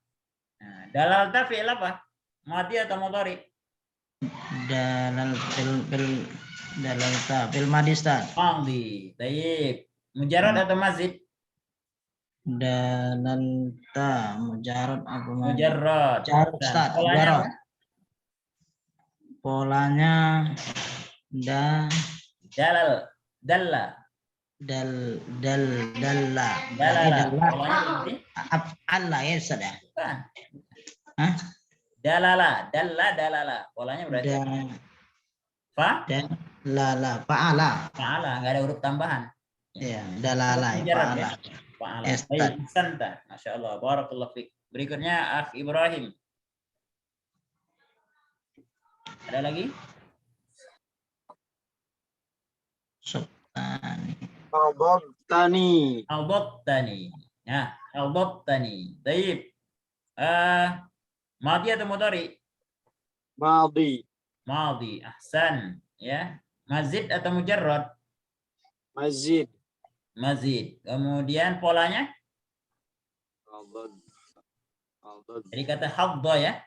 Nah, dalalta fi'il apa? Madhi atau mudhari? Dalalta fil madhi, Ustaz. Madhi. Baik. Mujarrad atau mazid? Dalalta mujarrad apa madhi? Mujarrad. Ustaz. Polanya apa? Polanya dalla. Dalla. Polanya Allah ya, Ustaz. bukan. Hah? Dalala. Polanya berarti Fa'ala. Fa'ala, enggak ada huruf tambahan. Ya, dalala Mujarrad, fa'ala. Fa'ala. Ustaz. Baik, santa. Masya Allah. Barakallahu fiik. Berikutnya Akh Ibrahim. Ada lagi? Al-Babtani. Al-Battani. Nah, Al-Battani. Baik. Madhi atau mudhari? Madhi. Madhi. Ahsan. Ya. Mazid atau mujarrad? Mazid. Mazid. Kemudian polanya? Jadi kata hadda ya.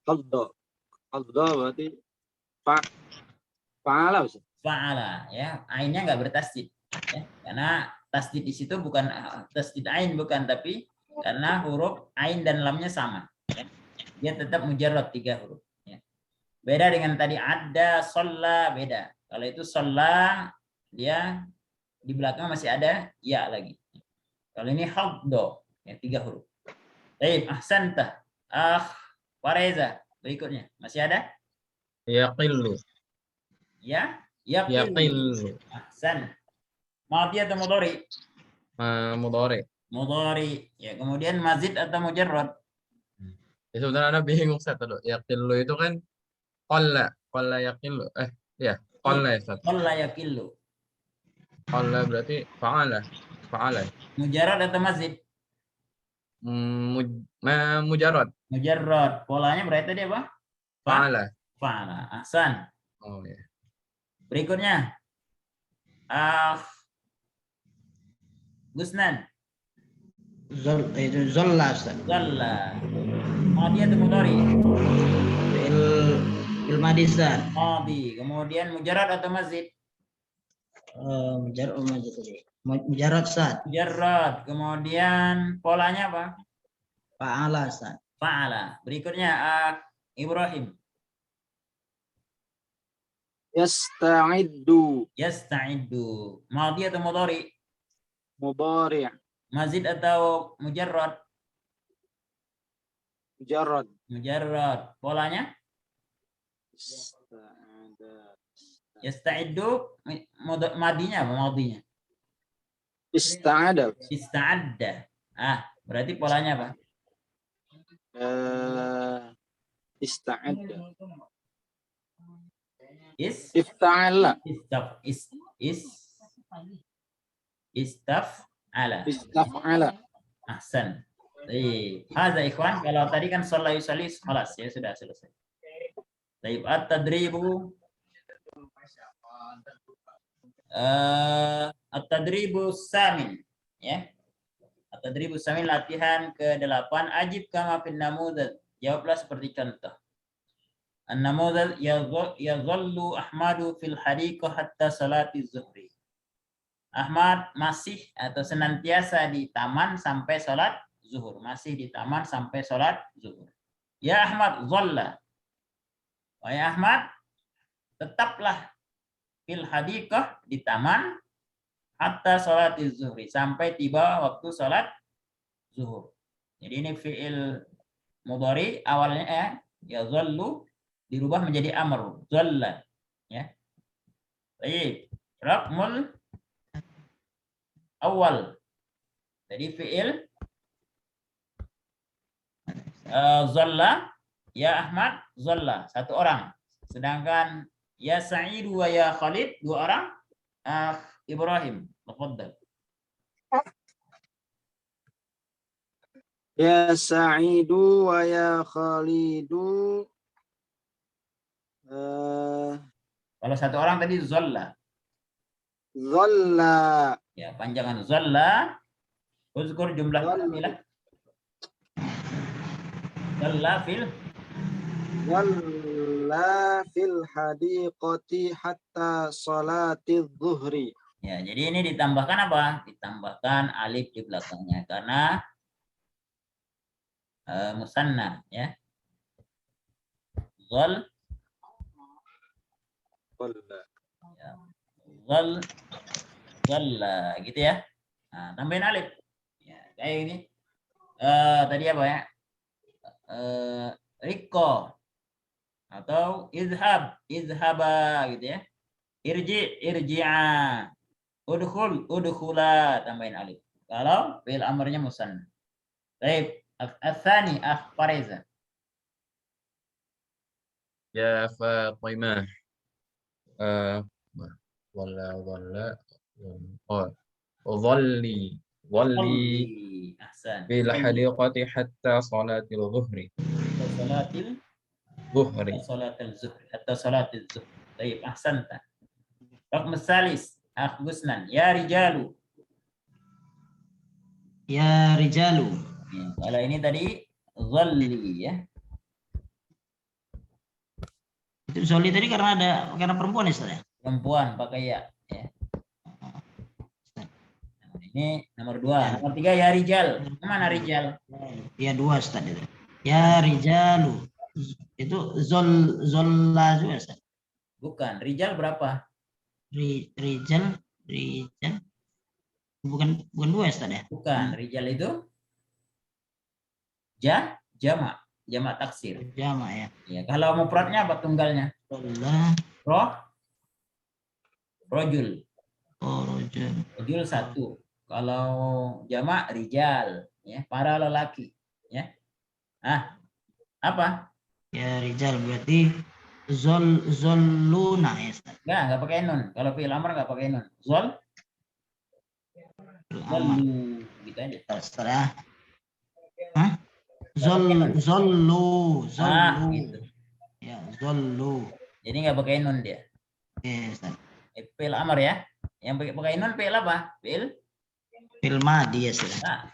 Hadda berarti fa'ala Ustaz. Fa'ala ya. Ainnya enggak bertasdid ya. Karena tasdid di situ bukan tasdid ain bukan, tapi karena huruf ain dan lamnya sama ya. Dia tetap mujarrad 3 huruf ya. Beda dengan tadi ada, sholla, beda. Kalau itu sholla dia di belakang masih ada ya lagi. Kalau ini haddo ya 3 huruf. Baik, ahsanta. Wareza. Berikutnya masih ada? Yaqillu. Ya, Yaqillu. Ahsan. Madhi atau mudhari? Mudhari. Mudhari. Ya, kemudian mazid atau mujarrad? Ya sebenarnya Anda bingung Ustaz tadi. Yaqillu itu kan qalla yaqillu. Ya, qalla ya Ustaz. Qalla yaqillu. Qalla berarti fa'ala. Mujarrad atau mazid? Mujarrad. Mujarrad. Polanya berarti tadi apa? Fa'ala. Ahsan. Oh ya. Berikutnya. Gusnan. Zolla, Ustaz. Zalla. Madhi atau mudhari? Fil madhi, Ustaz. Madhi. Kemudian mujarrad atau mazid? Mujarrad, Ustaz. Mujarrad. Kemudian polanya apa? Fa'ala, Ustaz. Fa'ala. Berikutnya Ibrahim. Yasta'iddu. Madhi atau mudhari? Mudhari'. Mazid atau mujarrad? Mujarrad. Polanya? Yasta'iddu madinya apa? Madinya? Ista'adda. Berarti polanya apa? Ista'adda. Ifta'ala. Istaf'ala. Ahsan. Baik. Hadza ikhwan, kalau tadi kan sholat yusalli khalas ya sudah selesai. Baik, at-tadribu at-tadribu samin ya. At-tadribu samin latihan ke-8 ajib kama fil namudz. Jawablah seperti contoh. An-namudz yadhallu Ahmadu fil hadiqah hatta salati zuhri. Ahmad masih atau senantiasa di taman sampai sholat zuhur. Masih di taman sampai sholat zuhur. Ya Ahmad, dhalla. Wahai Ahmad, tetaplah fil hadiqah di taman hatta sholat zuhri. Sampai tiba waktu sholat zuhur. Jadi ini fi'il mudhari awalnya ya dhallu dirubah menjadi amr. Dhalla. Ya. Baik. Raqmul awal. Jadi fi'il zalla, ya Ahmad, zalla, satu orang. Sedangkan ya Sa'idu wa ya Khalid, dua orang. Ibrahim, tafadhal. Ya Sa'idu wa ya Khalidu. Kalau satu orang tadi zalla. Dhalla. Ya, panjangan zalla. Uzkur jumlah kamilah. Zalla fil Dhalla fil hadiqati hatta salati dhuhri. ya, jadi ini ditambahkan apa? Ditambahkan alif di belakangnya karena musanna ya. Zal ya. Zalla gitu ya. Nah, tambahin alif. Ya, kayak ini. Tadi apa ya? Riko atau izhaba gitu ya. Irji'a. Udkhula tambahin alif. Kalau fi'il amrnya musanna. Baik, al-tsani Fariza. Ya Fatimah. Walla. Oh, dhalli Ahsan. fil hadiqati hatta salatil zuhri. Salatil Zuhri. salatil zuhri hatta salatil zuhri. Baik, ahsanta. Raqm salis Gusnan. Ya rijalu. Ya rijalu. Ya, kalau ini tadi dhalli ya. Itu Zoli tadi karena perempuan ya, Ustaz ya? Perempuan pakai ya. Nah, ini nomor 2. Nomor 3 ya rijal. Mana rijal? Ya 2 Ustaz itu. Ya rijalu. Itu zolla juga Ustaz. Bukan. Rijal berapa? Rijal. Bukan 2 Ustaz ya? Bukan. Rijal itu jamak taksir. Jama ya. Ya, kalau mufradnya apa tunggalnya? Zolla. Rojul. Oh, rojul. Rojul 1. Kalau jamak rijal, ya, para lelaki, ya. Apa? Ya rijal berarti zolluna ya Ustaz. Enggak pakai nun. Kalau fi'il amr enggak pakai nun. Zollu gitu aja. Ustaz ya. Hah? Zollu. Gitu. Ya, zollu. Jadi enggak pakai nun dia. Oke, Ustaz. Fi'il amr ya. Yang pakai nun fi'il apa? Fi'il Madi ya Ustaz.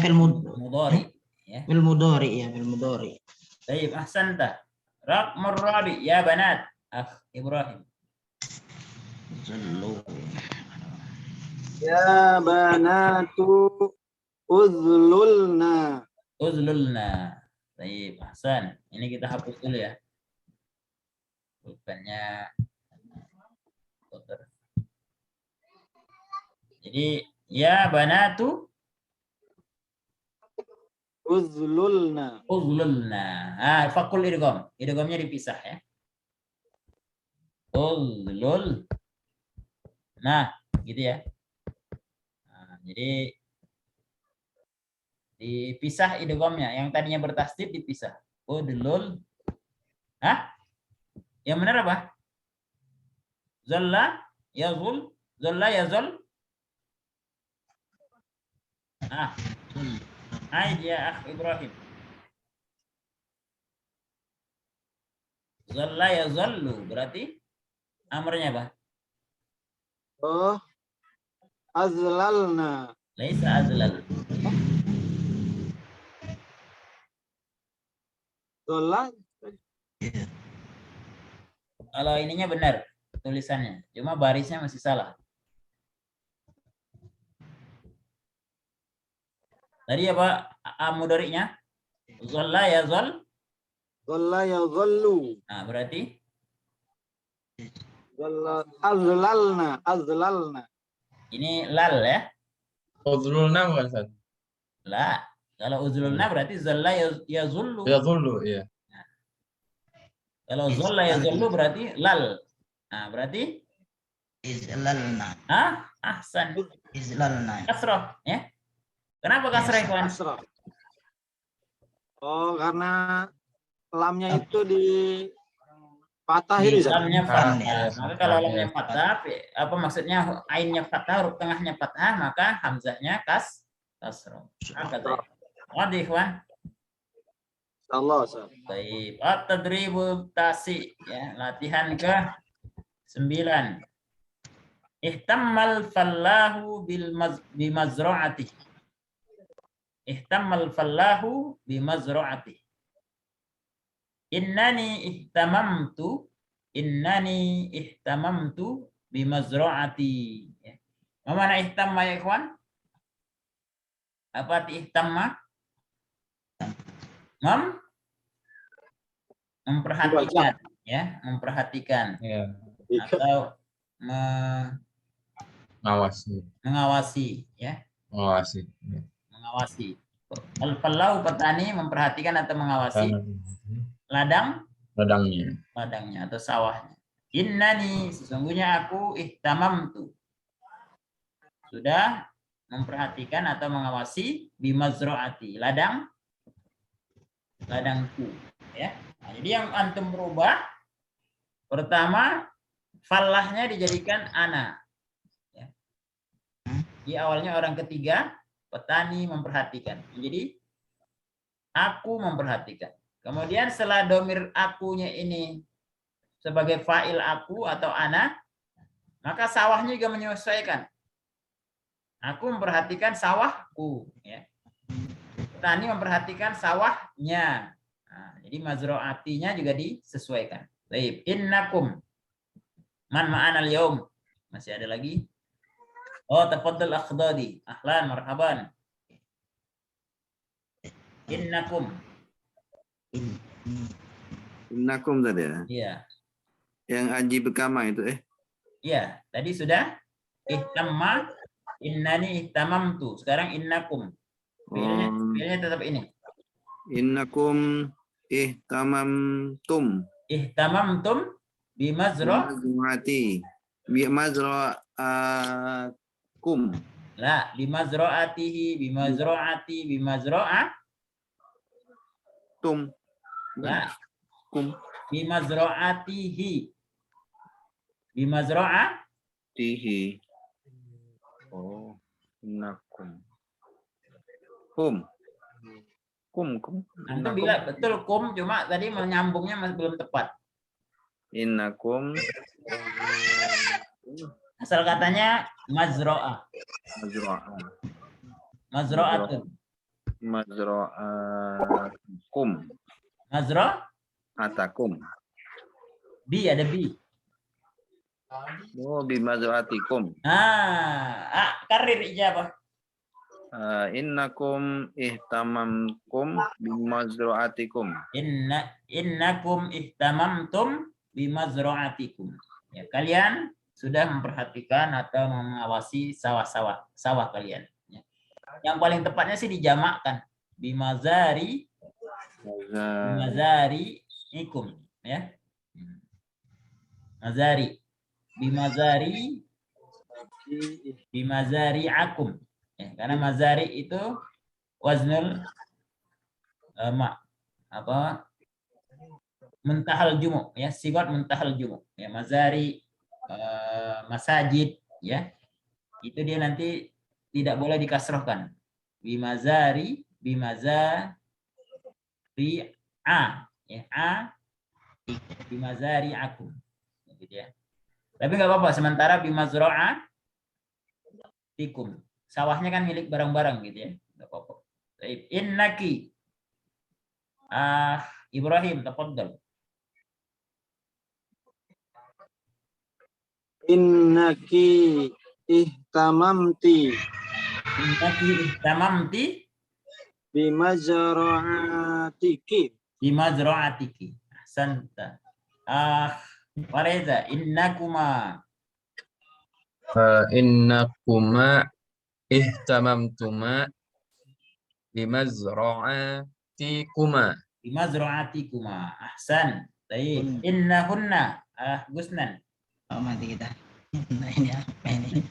Fil mudhari, ya. Fil mudhari ya, fil mudhari. Baik, ahsanta. Raqmur rabi ya banat. Ibrahim. Zollu. Ya banatu uzlulna. Baik, ahsan. Ini kita hapus dulu ya. Bukannya kotor. Jadi ya banatu Uzlulna. Fakul idgham. Idghamnya dipisah ya. Uzlul. Nah, gitu ya. Nah, jadi dipisah idghamnya. Yang tadinya bertasdid dipisah. Udlul. Yang benar apa? Zalla, yazul, zalla, yazul. Aid ya akh Ibrahim. Zalla ya zallu berarti amrnya apa? Oh, azlalna. Laisa azlal. Zola. Kalau ininya benar tulisannya, cuma barisnya masih salah. Tadi apa mudhari'nya? Zalla ya zal. Zola ya zallu. Nah, berarti Zola azlalna. Azlalna. ini lal ya. Udhulna bukan Ustaz? La. Kalau uzlulna berarti zalla ya zullu. Ya dulu, iya. Kalau zalla ya zullu berarti lal. Nah, berarti Izlalna. ahsan. Izlalna. Kasrah ya. Kenapa kasrah, ikhwan? Asrah. Oh, karena lamnya itu di patah ini. Zat. Lamnya Ah, fathah. iya, Maka kalau iya. lamnya fathah, apa maksudnya ainnya fathah, huruf tengahnya fathah, maka hamzahnya kasrah. Angkat. Wadah, ikhwan. Allah. Zat. Baik. At-tadribul tasi ya, latihan ke-9. Ihtammal fallahu bimazra'ati. Ihtammal fallahu bimazra'ati. Innani ihtamamtu bimazra'ati. Ya. Mana ihtamma ya, ikhwan? Apa arti ihtamma? Memperhatikan ya, memperhatikan Iya. atau Ngawasi. mengawasi ya, Ngawasi. Iya. mengawasi. Al-fallahu petani memperhatikan atau mengawasi ladangnya Ladangnya. atau sawahnya. Innani sesungguhnya aku ihtamamtu sudah memperhatikan atau mengawasi bimazroati ladangku ya. Nah, jadi yang antum berubah pertama fallahnya dijadikan ana ya. Di awalnya orang ketiga petani memperhatikan. Jadi aku memperhatikan. Kemudian setelah domir akunya ini sebagai fa'il aku atau ana, maka sawahnya juga menyesuaikan. Aku memperhatikan sawahku ya. Petani memperhatikan sawahnya. Nah, jadi mazro'atinya juga disesuaikan. Baik, innakum man ma'ana al-yaum. Masih ada lagi? Oh, tafaddal akhdadi. Ahlan, marhaban. Innakum. Innakum tadi ya. Iya. Yang Aji Bekama itu Iya, tadi sudah ihtamma, innani ihtamamtu. Sekarang innakum. Fiilnya tetap ini. Innakum ihtamamtum Ihtamamtum bimazro'ati bimazro'akum La, bimazro'atihi, bimazro'ati, tum La, kum bimazro'atihi. Bimazro'a tihi. Oh, innakum kum Antum bila betul kum, cuma tadi menyambungnya masih belum tepat. innakum Asal katanya mazro'ah. Mazro'atun. mazro'akum atakum. Bi, ada bi. Oh, bimazro'atikum. Karir ijabah. Innakum ihtamamkum bimazro'atikum. Innakum ihtamamtum bimazro'atikum. Ya, kalian sudah memperhatikan atau mengawasi sawah kalian. Ya. Yang paling tepatnya sih dijamakkan bimazari ikum ya. Bimazari akum. Ya, karena mazari itu waznul muntahal jumu ya, sigat muntahal jumu ya, mazari masajid ya, itu dia nanti tidak boleh dikasrohkan bimazari a ya bimazari aku gitu ya. Tapi nggak apa-apa sementara bimazro'a tikum. Sawahnya kan milik barang-barang gitu ya. Nggak apa-apa. Baik. Innaki Ibrahim tafadhal. Innaki ihtamamti Innaki ihtamamti bimazra'atiki. bimazra'atiki. Ahsanta. Wareza innakuma Innakuma ihtamamtuma bimazra'atikuma. bimazra'atikuma. Ahsan. Baik. Innahunna Gusnan. Oh, mati kita. Nah, ini apa ini?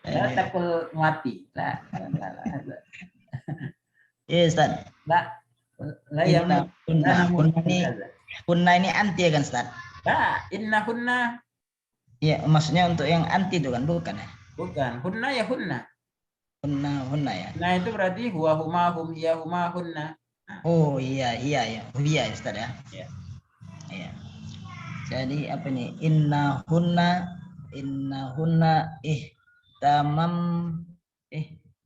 La takul mati. La. Iya, Ustaz. La ya. Kunna ini anti ya kan, Ustaz? La innahunna Iya, maksudnya untuk yang anti itu kan, bukan ya? bukan. Hunna ya hunna. Hunna ya. Nah itu berarti huwa huma hum hiya huma hunna. Oh iya ya. Iya Ustaz ya. Iya. Iya. Jadi apa nih? Innahunna ihtamam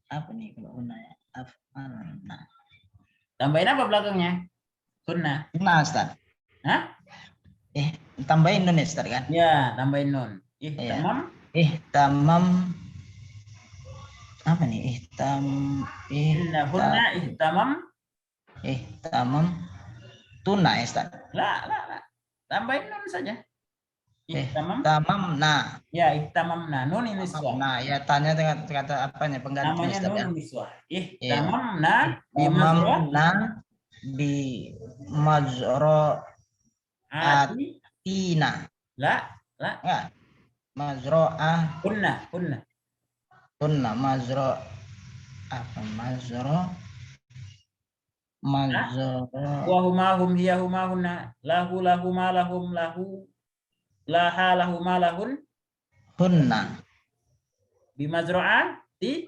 apa nih kalau hunna ya? Afalna. Tambahin apa belakangnya? Hunna. Nah, Ustaz. Hah? Tambahin nun ya, Ustaz kan? Ya, tambahin nun. Ihtamam. Ihtamam apa nih? Innahunna ihtamam tuna ya, Ustaz. La. Tambahin nun saja. Ihtamam. Ihtamamna. Ya, ihtamamna. Nun ini niswah. Nah, ya tanya dengan kata apanya pengganti Namanya Ustaz ya. nun niswah. Ihtamamna Ihtamamna bi ati. mazro'atina. La. Ya. Mazro'ah Hunna. tunna mazro apa mazro Wa huma hum hiya huma hunna. Lahu lahuma lahum lahu. Laha lahuma lahun. hunna Bimazro'ati.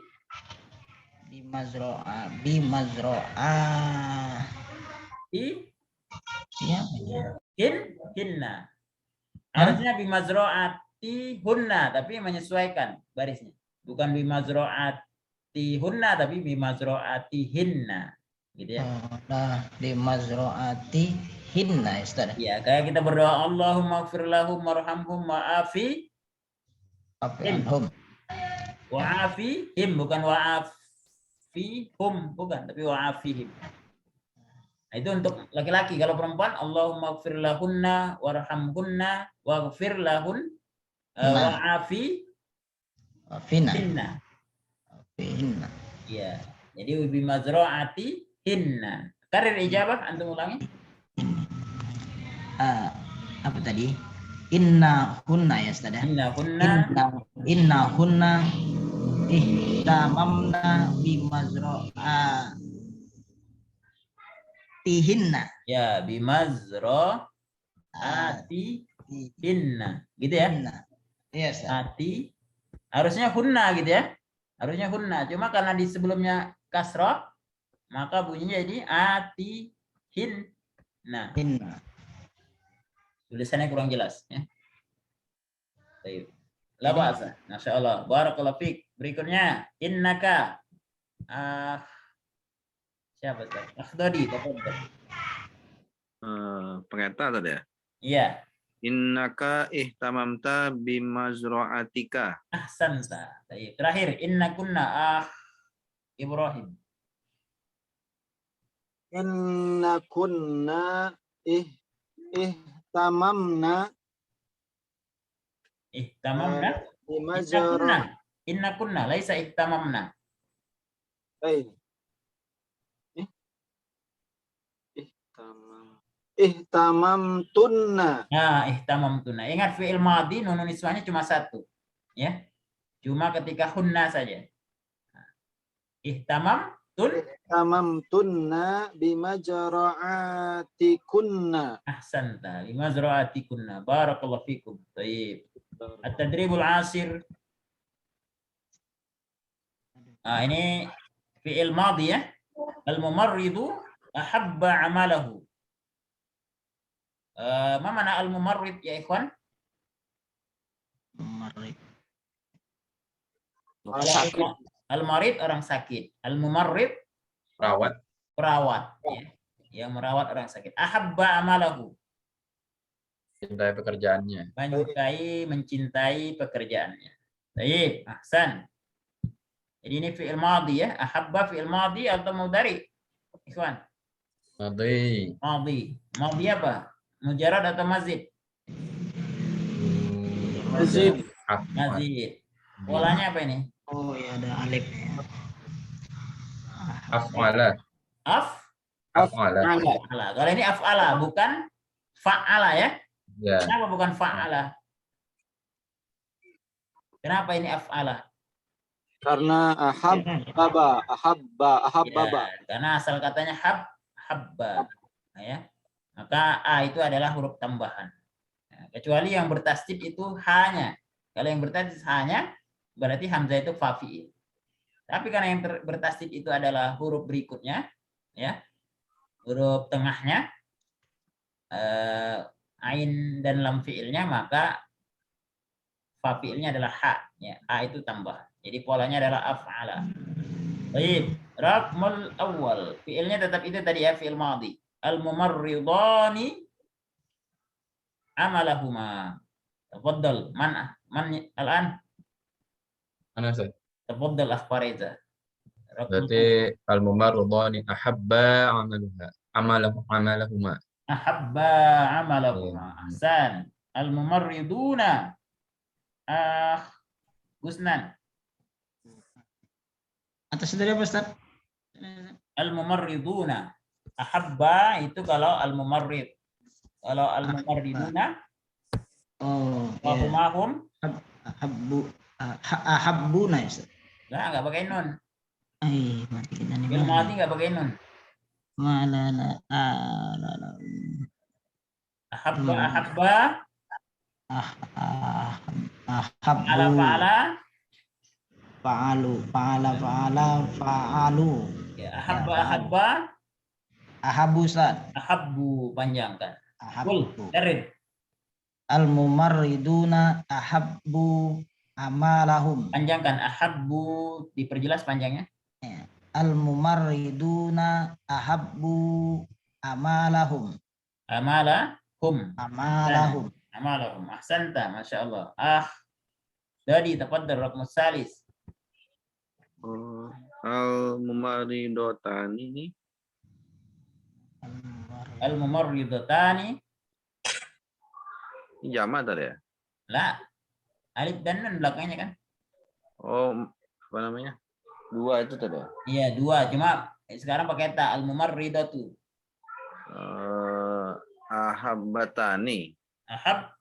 bimazro'ah ya Hinna. Harusnya bimazro'ati hunna tapi menyesuaikan barisnya. Bukan bimazro'ati hunna tapi bimazro'ati hinna. Gitu ya. nah bimazro'ati hinna Ustaz. Ya, kayak kita berdoa Allahumma ighfir lahum warhamhum wa'afi Afihum. wa'afihim bukan wa'afihum bukan tapi wa'afihim. Nah, itu untuk laki-laki. Kalau perempuan Allahumma ighfir lahunna warhamhunna waghfir lahun Afina. hinna. Hinna. Iya. Jadi bimazro'ati hinna. Karir ijabah antum ulangi. Apa tadi? Inna hunna ya Ustaz ya. Inna hunna ihtamamna bimazro'atihinna. Ya, bimazro'atihinna. Gitu ya. Iya Ustaz. Ati harusnya hunna gitu ya. Harusnya hunna. Cuma karena di sebelumnya kasroh maka bunyinya jadi atihinna. Hinna. Tulisannya kurang jelas ya. Baik. La ba'sa. Masya Allah. Barakallahu fiik. Berikutnya innaka siapa tadi? Akhdadi, tafadhal. Pengeta tadi ya. Iya. Innaka ihtamamta bimazro'atika. Ahsanta. Baik. Terakhir innakunna Ibrahim. Innakunna ihtamamna Ihtamamna. bimazra'atin. Innakunna laisa ihtamamna. Ihtamamtunna. Nah, ihtamamtuna. Ingat fi'il madhi nun niswahnya cuma satu. Ya. Cuma ketika hunna saja. Ihtamamtunna bimazra'atikunna. Ahsanta. Bimazra'atikunna. Barakallahu fikum. Baik. At-tadribul asir. Ini fi'il madhi ya. Al-mumarridu ahabba amalahu. Ma mana al-mumarrid ya ikhwan? Mumarrid. Orang sakit. Al-marid orang sakit. Al-mumarrid Perawat. perawat ya. Yang merawat orang sakit. Ahabba amalahu. Cintai pekerjaannya. Menyukai, mencintai pekerjaannya. Baik, ahsan. Jadi ini fi'il madhi ya. Ahabba fi'il madhi atau mudhari? Ikhwan. Madhi. Madhi. Madhi apa? Mujarrad atau mazid? Mazid. Mazid. Polanya apa ini? Oh ya, ada alifnya. Af'ala. Af'ala. Af'ala. Kalau ini af'ala, bukan fa'ala ya. Ya. Kenapa bukan fa'ala? Kenapa ini af'ala? Karena ahabba. Ya, karena asal katanya habba. Nah, ya. Maka a itu adalah huruf tambahan. Nah, kecuali yang bertasydid itu hanya. Kalau yang bertasydid hanya berarti hamzah itu fa fi'il. Tapi karena yang bertasydid itu adalah huruf berikutnya, ya. Huruf tengahnya ain dan lam fi'ilnya, maka fa fi'ilnya adalah ha, ya. A itu tambah. Jadi polanya adalah af'ala. Baik, raqmul awal. Fi'ilnya tetap itu tadi ya, fi'il madhi. Al-mumarridani amalahuma. Tafaddal. Man al-an? Mana Ustaz? Tafaddal akhbareza. Berarti al-mumarridani ahabba amalahuma. Ahabba amalahuma. Ahsan. Al-mumarriduna. Gusnan. Atas dari apa, Ustaz? Al-mumarriduna. Ahabba itu kalau al-mumarrid. Kalau al-mumarriduna, Oh, wahumahum, ahabbuna ya, Ustaz. nggak pakai nun. Mati kita nih. Fi'il madhi nggak pakai nun. Malala Ahabba, ahabbu fa'ala, fa'alu. ya, ahabba, Ahabbu, Ustaz. ahabbu, panjangkan. Ahabbu. Darid. Al-mumarriduna ahabbu amalahum. Panjangkan. Ahabbu, diperjelas panjangnya. Al-mumarriduna ahabbu amalahum. Amalahum. Ahsanta, Masya Allah. Jadi, tafaddal raqmus salis. Al-mumaridotani ini. Al-mumarridatani. Ini jamak tadi ya? La. Alif dan nun belakangnya kan? Oh, apa namanya? Dua itu tadi ya? Iya, dua. Cuma sekarang pakai ta. Al-mumarridatu. Ahabbatani. Ahab.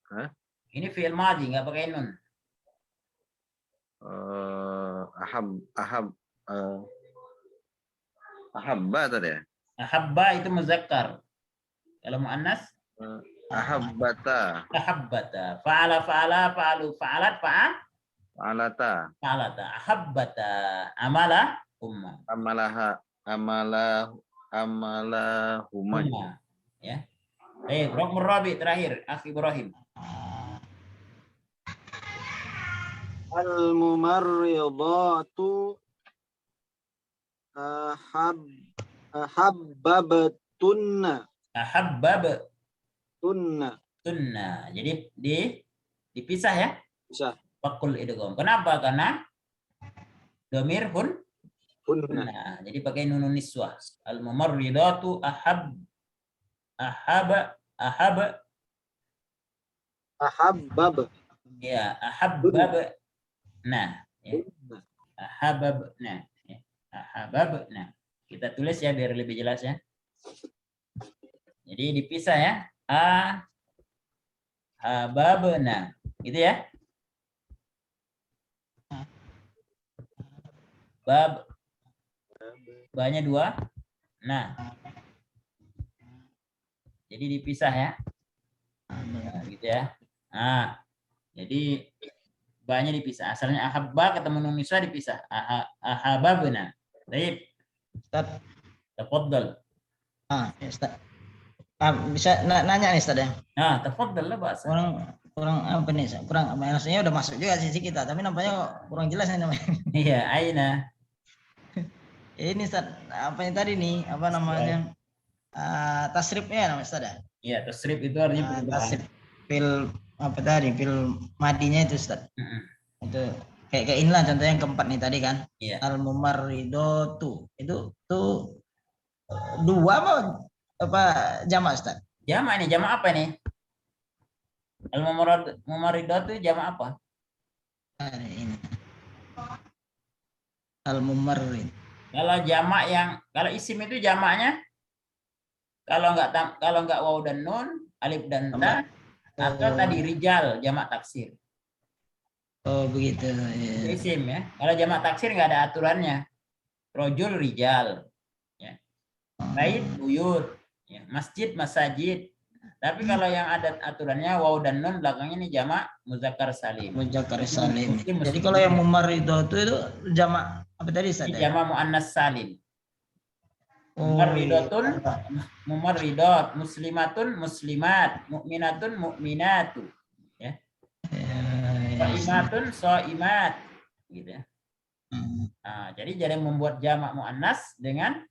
Hah? Ini fi'il madhi, nggak pakai nun. Ahabba tadi ya? Ahabba itu muzakkar. Kalau muannas Ahabbata. ahabbata. Fa'ala, fa'alu, fa'alat, Alata. fa'alata. Ahabbata. Amala umma. Amalahuma. Umma. Ya. Raqmur rabi terakhir, Akhi Ibrahim. Al-mumarridatu ahabbatunna. Ahabbab Tunna. tunna. Jadi dipisah ya. Bisa. Fakul idgham. Kenapa? Karena domir Tunna. nah, jadi pakai nunun niswah. Al-mumarridatu ahabbab. Ya, ahabbab. Nah, ya. Ahabbab. Nah, ya. Ahabbab. Nah, kita tulis ya biar lebih jelas ya. Jadi dipisah ya. Ahababna. Gitu ya. Banyak dua. Nah. Jadi dipisah ya. Nah, gitu ya. Nah. Jadi Ba-nya dipisah. Asalnya ahabba ketemu nun niswa dipisah. Ahababna. Baik, Ustaz. tafadhal. Ya, Ustaz. Bisa nanya nih Ustaz ya. Nah, tafadhal lah bahasa. Kurang apa nih? Ustaz? Kurang maksudnya udah masuk juga sisi kita, tapi nampaknya kurang jelas nih namanya. Iya, aina. Ini Ustaz, apa yang tadi nih? Apa namanya? Tasrifnya namanya Ustaz ya. Iya, tasrif itu artinya perubahan. Tasrif fil apa tadi? Fil madinya itu Ustaz. Itu kayak inilah contohnya yang keempat nih tadi kan. Iya. Al-mumarridatu. Itu tuh dua apa jamak Ustaz? Jamak ini, jamak apa nih? Al-mumarridat itu jamak apa? Ini. Al-mumarrid. Kalau isim itu jamaknya kalau nggak waw dan nun, alif dan ta, atau tadi rijal jamak taksir. Oh begitu. Itu Ya. isim ya. Kalau jamak taksir nggak ada aturannya. Rojul rijal, ya. Bait buyut, ya. Masjid masajid. Tapi kalau yang ada aturannya waw dan nun belakangnya ini jamak muzakkar salim. Muzakkar salim. Muslim, Jadi muslim. kalau yang mumarridatu itu jamak apa tadi Ustaz? Ini jamak muannas salim. Oh, Mumarridatun, iya. mumarridat, muslimatun, muslimat, mukminatun, mukminatu, ya. Soimatun, soimat, gitu ya. Nah, jadi membuat jamak muannas dengan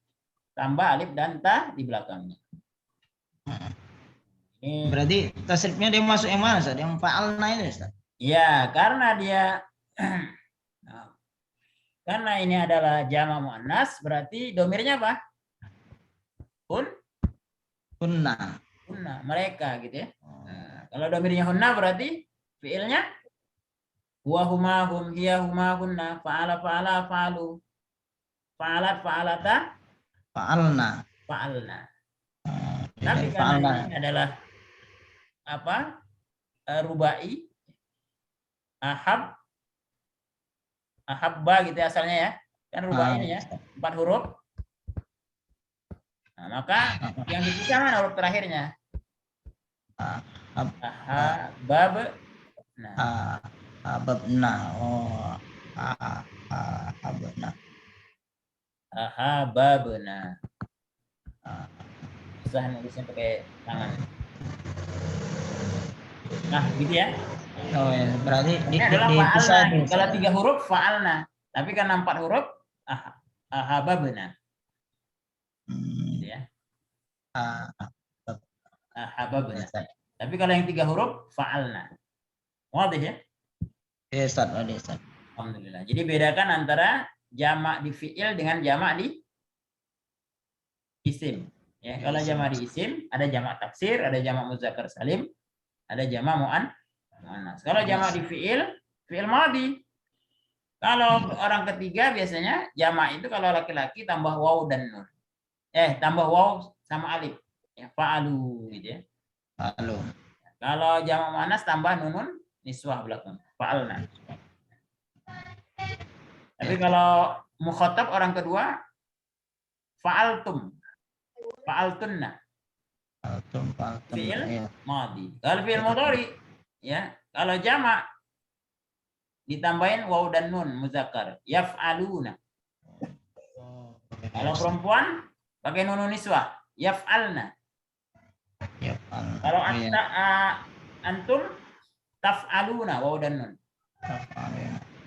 tambah alif dan ta di belakangnya. Ini, Berarti tasrifnya dia masuk yang mana Ustaz? Yang fa'alna itu Ustaz? ya, karena dia karena ini adalah jamak muannas, berarti domirnya apa? Kunna. Hunna, mereka gitu ya. Nah, kalau domirnya hunna berarti fiilnya huwa huma hum hiya huma hunna fa'ala fa'ala fa'alu fa'alat fa'alata Fa'alna. fa'alna. Jadi Tapi karena fa'alna. ini adalah apa? Rubai, ahabba gitu ya asalnya ya. Kan rubai ini ya, 4 huruf. Nah, maka yang dipisah mana huruf terakhirnya? Ahabab. Nah, Ababna. Oh. Ababna. ahababna. Susah nulisnya pakai tangan. Nah, gitu ya. Oh ya, berarti Ini adalah dipisah fa'alna. itu. Kalau 3 huruf fa'alna. Tapi karena 4 huruf ahababna. Gitu ya. Ahababna. Tapi kalau yang 3 huruf fa'alna. Wadih ya? Ya Ustaz, Ustaz. Alhamdulillah. Jadi bedakan antara jamak di fi'il dengan jamak di isim. Ya, kalau jamak di isim ada jamak taksir, ada jamak muzakkar salim, ada jamak muannas. Kalau jamak di fi'il madhi. Kalau orang ketiga biasanya jamak itu kalau laki-laki tambah waw dan nun. Tambah waw sama alif. Ya, fa'alu gitu ya. Halo. Kalau jamak muannas tambah nunun niswah belakang. Fa'alna. Tapi kalau mukhatab orang kedua fa'altum. Fa'altunna. Fi'il madhi. Kalau fi'il mudhari ya, kalau jamak ditambahin waw dan nun muzakkar, yaf'aluna. Kalau perempuan pakai nunun niswah, yaf'alna. Kalau antum taf'aluna waw dan nun.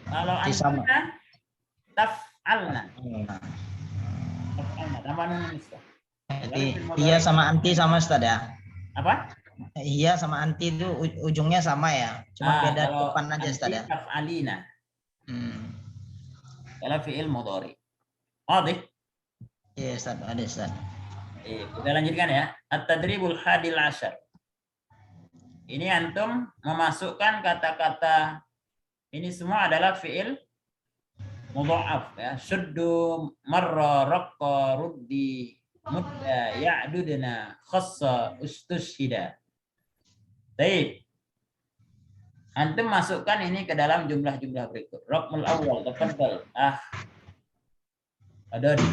Kalau antum taf'alna. Taf'alna tambah nun niswah. Jadi iya sama anti sama Ustaz ya. Apa? Iya sama anti itu ujungnya sama ya. Cuma beda kalau depan aja Ustaz ya. Taf'alina. Kalau fi'il mudhari. Wadih? Iya Ustaz, ada Ustaz. Kita lanjutkan ya. At-tadribul hadil asyar. Ini antum memasukkan kata-kata ini semua adalah fi'il mudha'af ya. Syuddu, marra, raqqa, ruddi, mudda, ya'dudna, khassa, ustushhida. Baik. Antum masukkan ini ke dalam jumlah-jumlah berikut. Raqmul awal, tafadhal. Ada di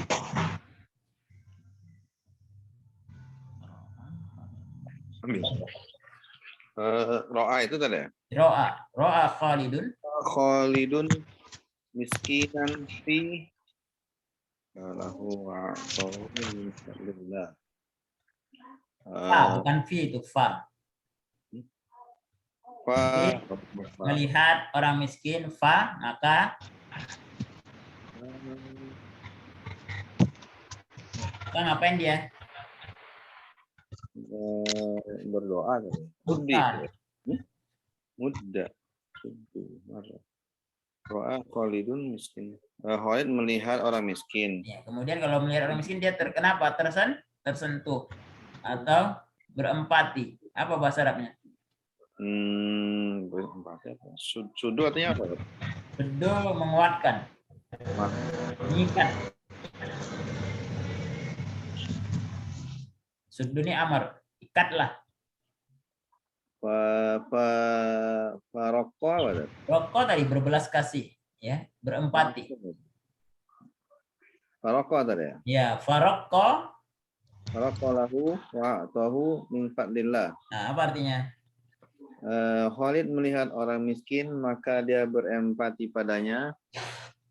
Ro'a itu tadi ya? Ro'a Khalidun. Khalidun miskinan fi lahu a'tahu min fadlillah. Fa, bukan fi itu fa. Fa Melihat orang miskin, fa, maka ngapain dia? berdoa tadi. Bukan. Muda. Ro'a Khalidun miskin. Khalid melihat orang miskin. Ya, kemudian kalau melihat orang miskin dia kenapa? Tersentuh atau berempati. Apa bahasa Arabnya? Berempati apa? Sudu artinya apa? Sudu menguatkan. Mengikat. Sudu ini amar. Ikatlah. Rokok apa? Rokok tadi berbelas kasih, ya, berempati. Rokok tadi ya. Ya, farokko. Rokok lahu wa'atahu min fadlillah. Nah, apa artinya? Khalid melihat orang miskin maka dia berempati padanya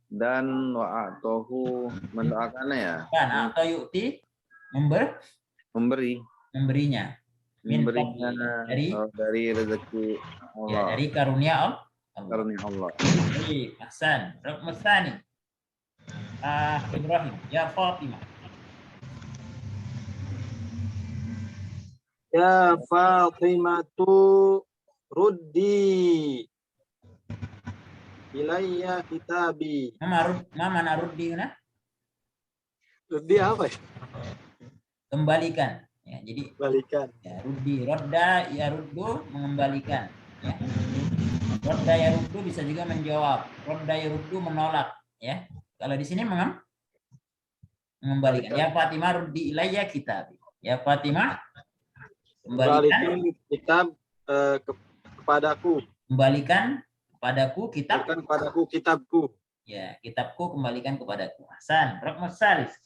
dan wa'atahu mendoakannya ya. Kan atau yukti memberinya. Memberinya dari rezeki Allah. Ya, dari karunia Allah. Karunia Allah. Baik, Hasan. Rukn tsani. Ibrahim, ya Fatimah. Ya Fatimatu ruddi ilayya kitabi. Mama naruddi na? Ruddi apa ya? Kembalikan. Ya, jadi Balikan. ya, ruddi, rodda, ya ruddu, mengembalikan. Ya. Rodda ya ruddu bisa juga menjawab. Rodda ya ruddu menolak. Ya. Kalau di sini mengembalikan. Ya Fatimah ruddi ilayya kitab. Ya Fatimah kembalikan kitab kepadaku. Kembalikan kepadaku kitab. Kembalikan kepadaku kitabku. Ya, kitabku kembalikan kepadaku. Hasan, Rukn salis.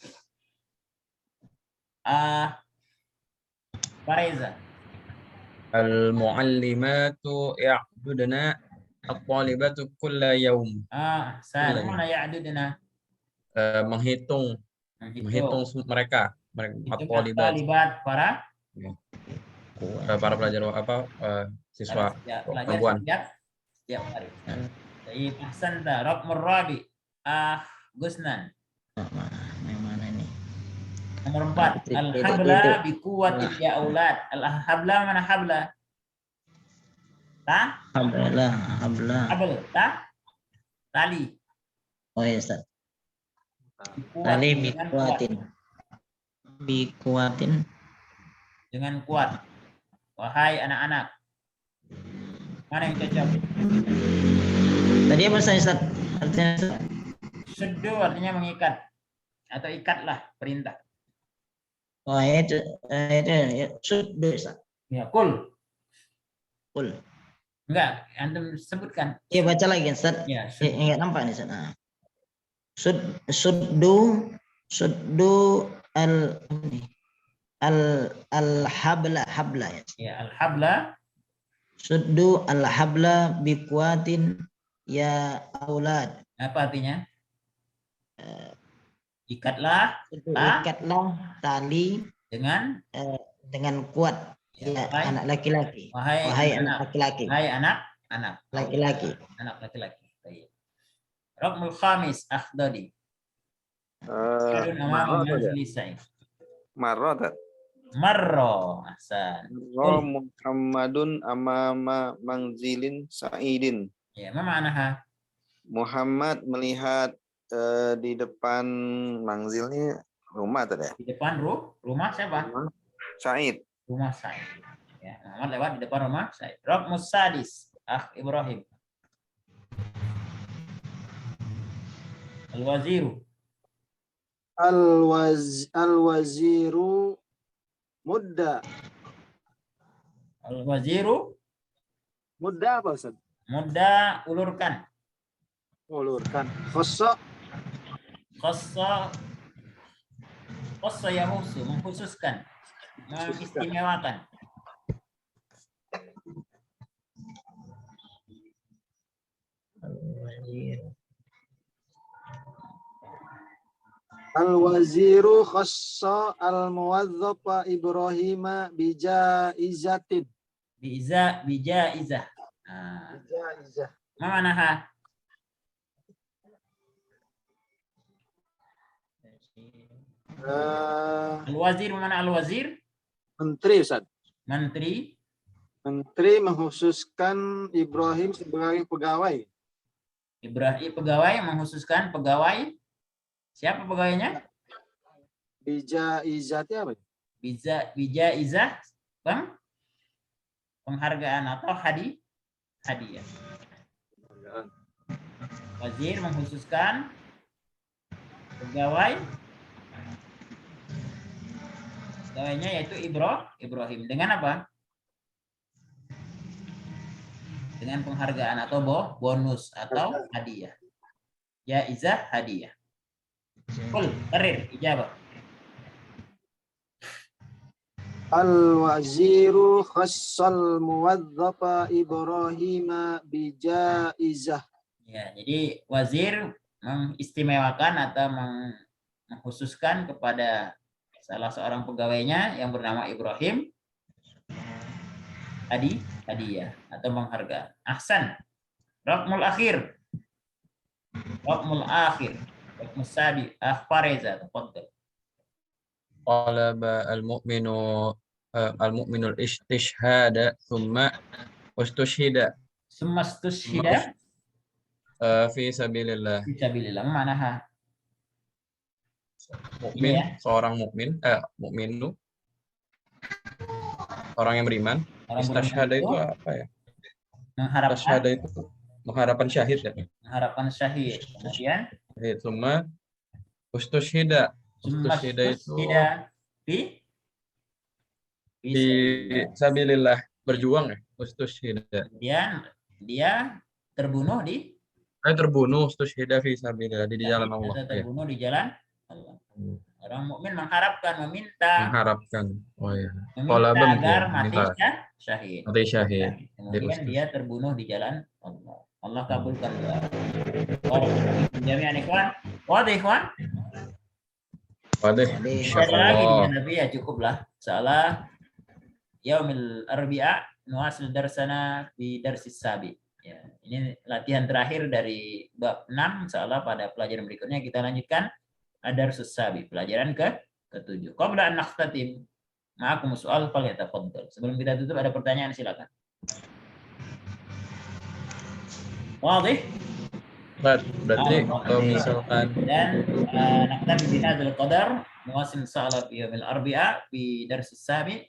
Fareza. Al-muallimatu ya'budna at-talibatu kulla yaum. Hasan, mana ya'dudna? Menghitung mereka at-talibat para pelajar siswa perempuan. Setiap hari. Jadi Hasan dah Rukn rabi. Gusnan. Yang mana ini? Nomor 4. Al-habla bi quwwatin ya aulad. Al-habla mana habla? Ta? Habla. Habl, ta? Tali. Oh ya, Ustaz. Tali bikuatin. Dengan kuat. Wahai anak-anak. Mana yang cocok? Tadi apa Ustaz? Artinya Ustaz? Suddu artinya mengikat. Atau ikatlah perintah. Oh itu ya, suddu Ustaz. Ya, kul. Enggak, antum sebutkan. Iya baca lagi Ustaz. Ya, Enggak nampak nih Ustaz. Nah. Suddu al-habla ya. Ya, al-habla. Suddu al-habla bikuatin ya aulad. Apa artinya? Ikatlah tali dengan kuat ya, anak laki-laki. Wahai anak laki-laki. Wahai anak Laki-laki. Anak laki-laki. Baik. Ruknul khamis akhdadi. Marro. Ahsan. Muhammadun amama manzilin sa'idin. Ya, ma ma'naha? Muhammad melihat di depan manzilnya rumah tadi. Di depan rumah siapa? Said. Rumah Said. Ya, Muhammad lewat di depan rumah Said. Ruknus sadis. Ibrahim. Al-waziru. Al-waziru mudda. Al-waziru. Mudda apa Ustaz? Mudda ulurkan. Ulurkan. Khossa yahusu, mengkhususkan, mengistimewakan. Al-waziru khassa al-muwadzafa Ibrahim bijaizatin. Bijaizah. Nah, Bijaizah. ma manaha? Al-wazir mana al-wazir? Menteri, Ustaz. Menteri. Menteri mengkhususkan Ibrahim sebagai pegawai. Ibrahim pegawai mengkhususkan pegawai. Siapa pegawainya? Bijaizati apa? Bijaizah penghargaan atau hadiah. Wazir mengkhususkan pegawainya yaitu Ibrahim dengan apa? Dengan penghargaan atau bonus atau hadiah. Jaizah hadiah. Qul qarir ijabah. Al-waziru khassal muwadzafa Ibrahim bijaizah. Ya, jadi wazir mengistimewakan atau mengkhususkan kepada salah seorang pegawainya yang bernama Ibrahim hadiah atau penghargaan. Ahsan. Raqmul akhir. Raqmul sabi. Fareza, tafadhal. Talaba al-mu'minul istishhada thumma ustushhida Summa stushhida fi sabilillah. fisabilillah. Manaha? Mukmin, Iya. seorang mukminu, orang yang beriman. Orang Istashhada beriman itu apa ya? mengharapkan Istashhada itu mengharapkan syahid ya. syahid. Kemudian Syahid summa ustushhida. Ustushhida itu fi sabilillah, berjuang ya. Ustushhida. kemudian dia terbunuh Terbunuh ustushhida fi sabilillah, di jalan Allah. Ya. terbunuh di jalan Allah. Orang mukmin mengharapkan, meminta Oh ya. agar mati syahid. Mati syahid. Kemudian dia terbunuh di jalan Allah. Allah kabulkan doa. Jami'an ikhwan. Wadah ikhwan. Wadah. Ada lagi Insyaallah. Nabi ya cukuplah. Salah yaumil arbi'a nuwasil darsana di darsis sabi. Ya, ini latihan terakhir dari bab 6. Insyaallah pada pelajaran berikutnya kita lanjutkan ad-darsus sabi, pelajaran ke-7. Qabla an nakhtatim, ma'akum soal falyatafaddal. Sebelum kita tutup ada pertanyaan silakan. Wadih? Berarti kalau misalkan Dan naktabi bihadzal qadar nuwasil insyaallah fi yaumil arbi'a fi darsis sabi.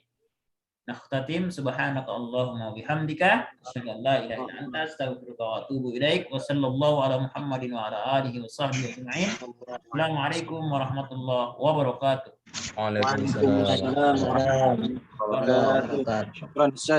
Nakhtatim subhanaka Allahumma bihamdika asyhadu an la ilaha illa anta astaghfiruka wa atubu ilaik wa sallallahu ala Muhammadin wa ala alihi wa sahbihi ajma'in. Assalamualaikum warahmatullahi wabarakatuh. Waalaikumsalam. Waalaikumsalam warahmatullahi wabarakatuh. Syukran, Ustaz.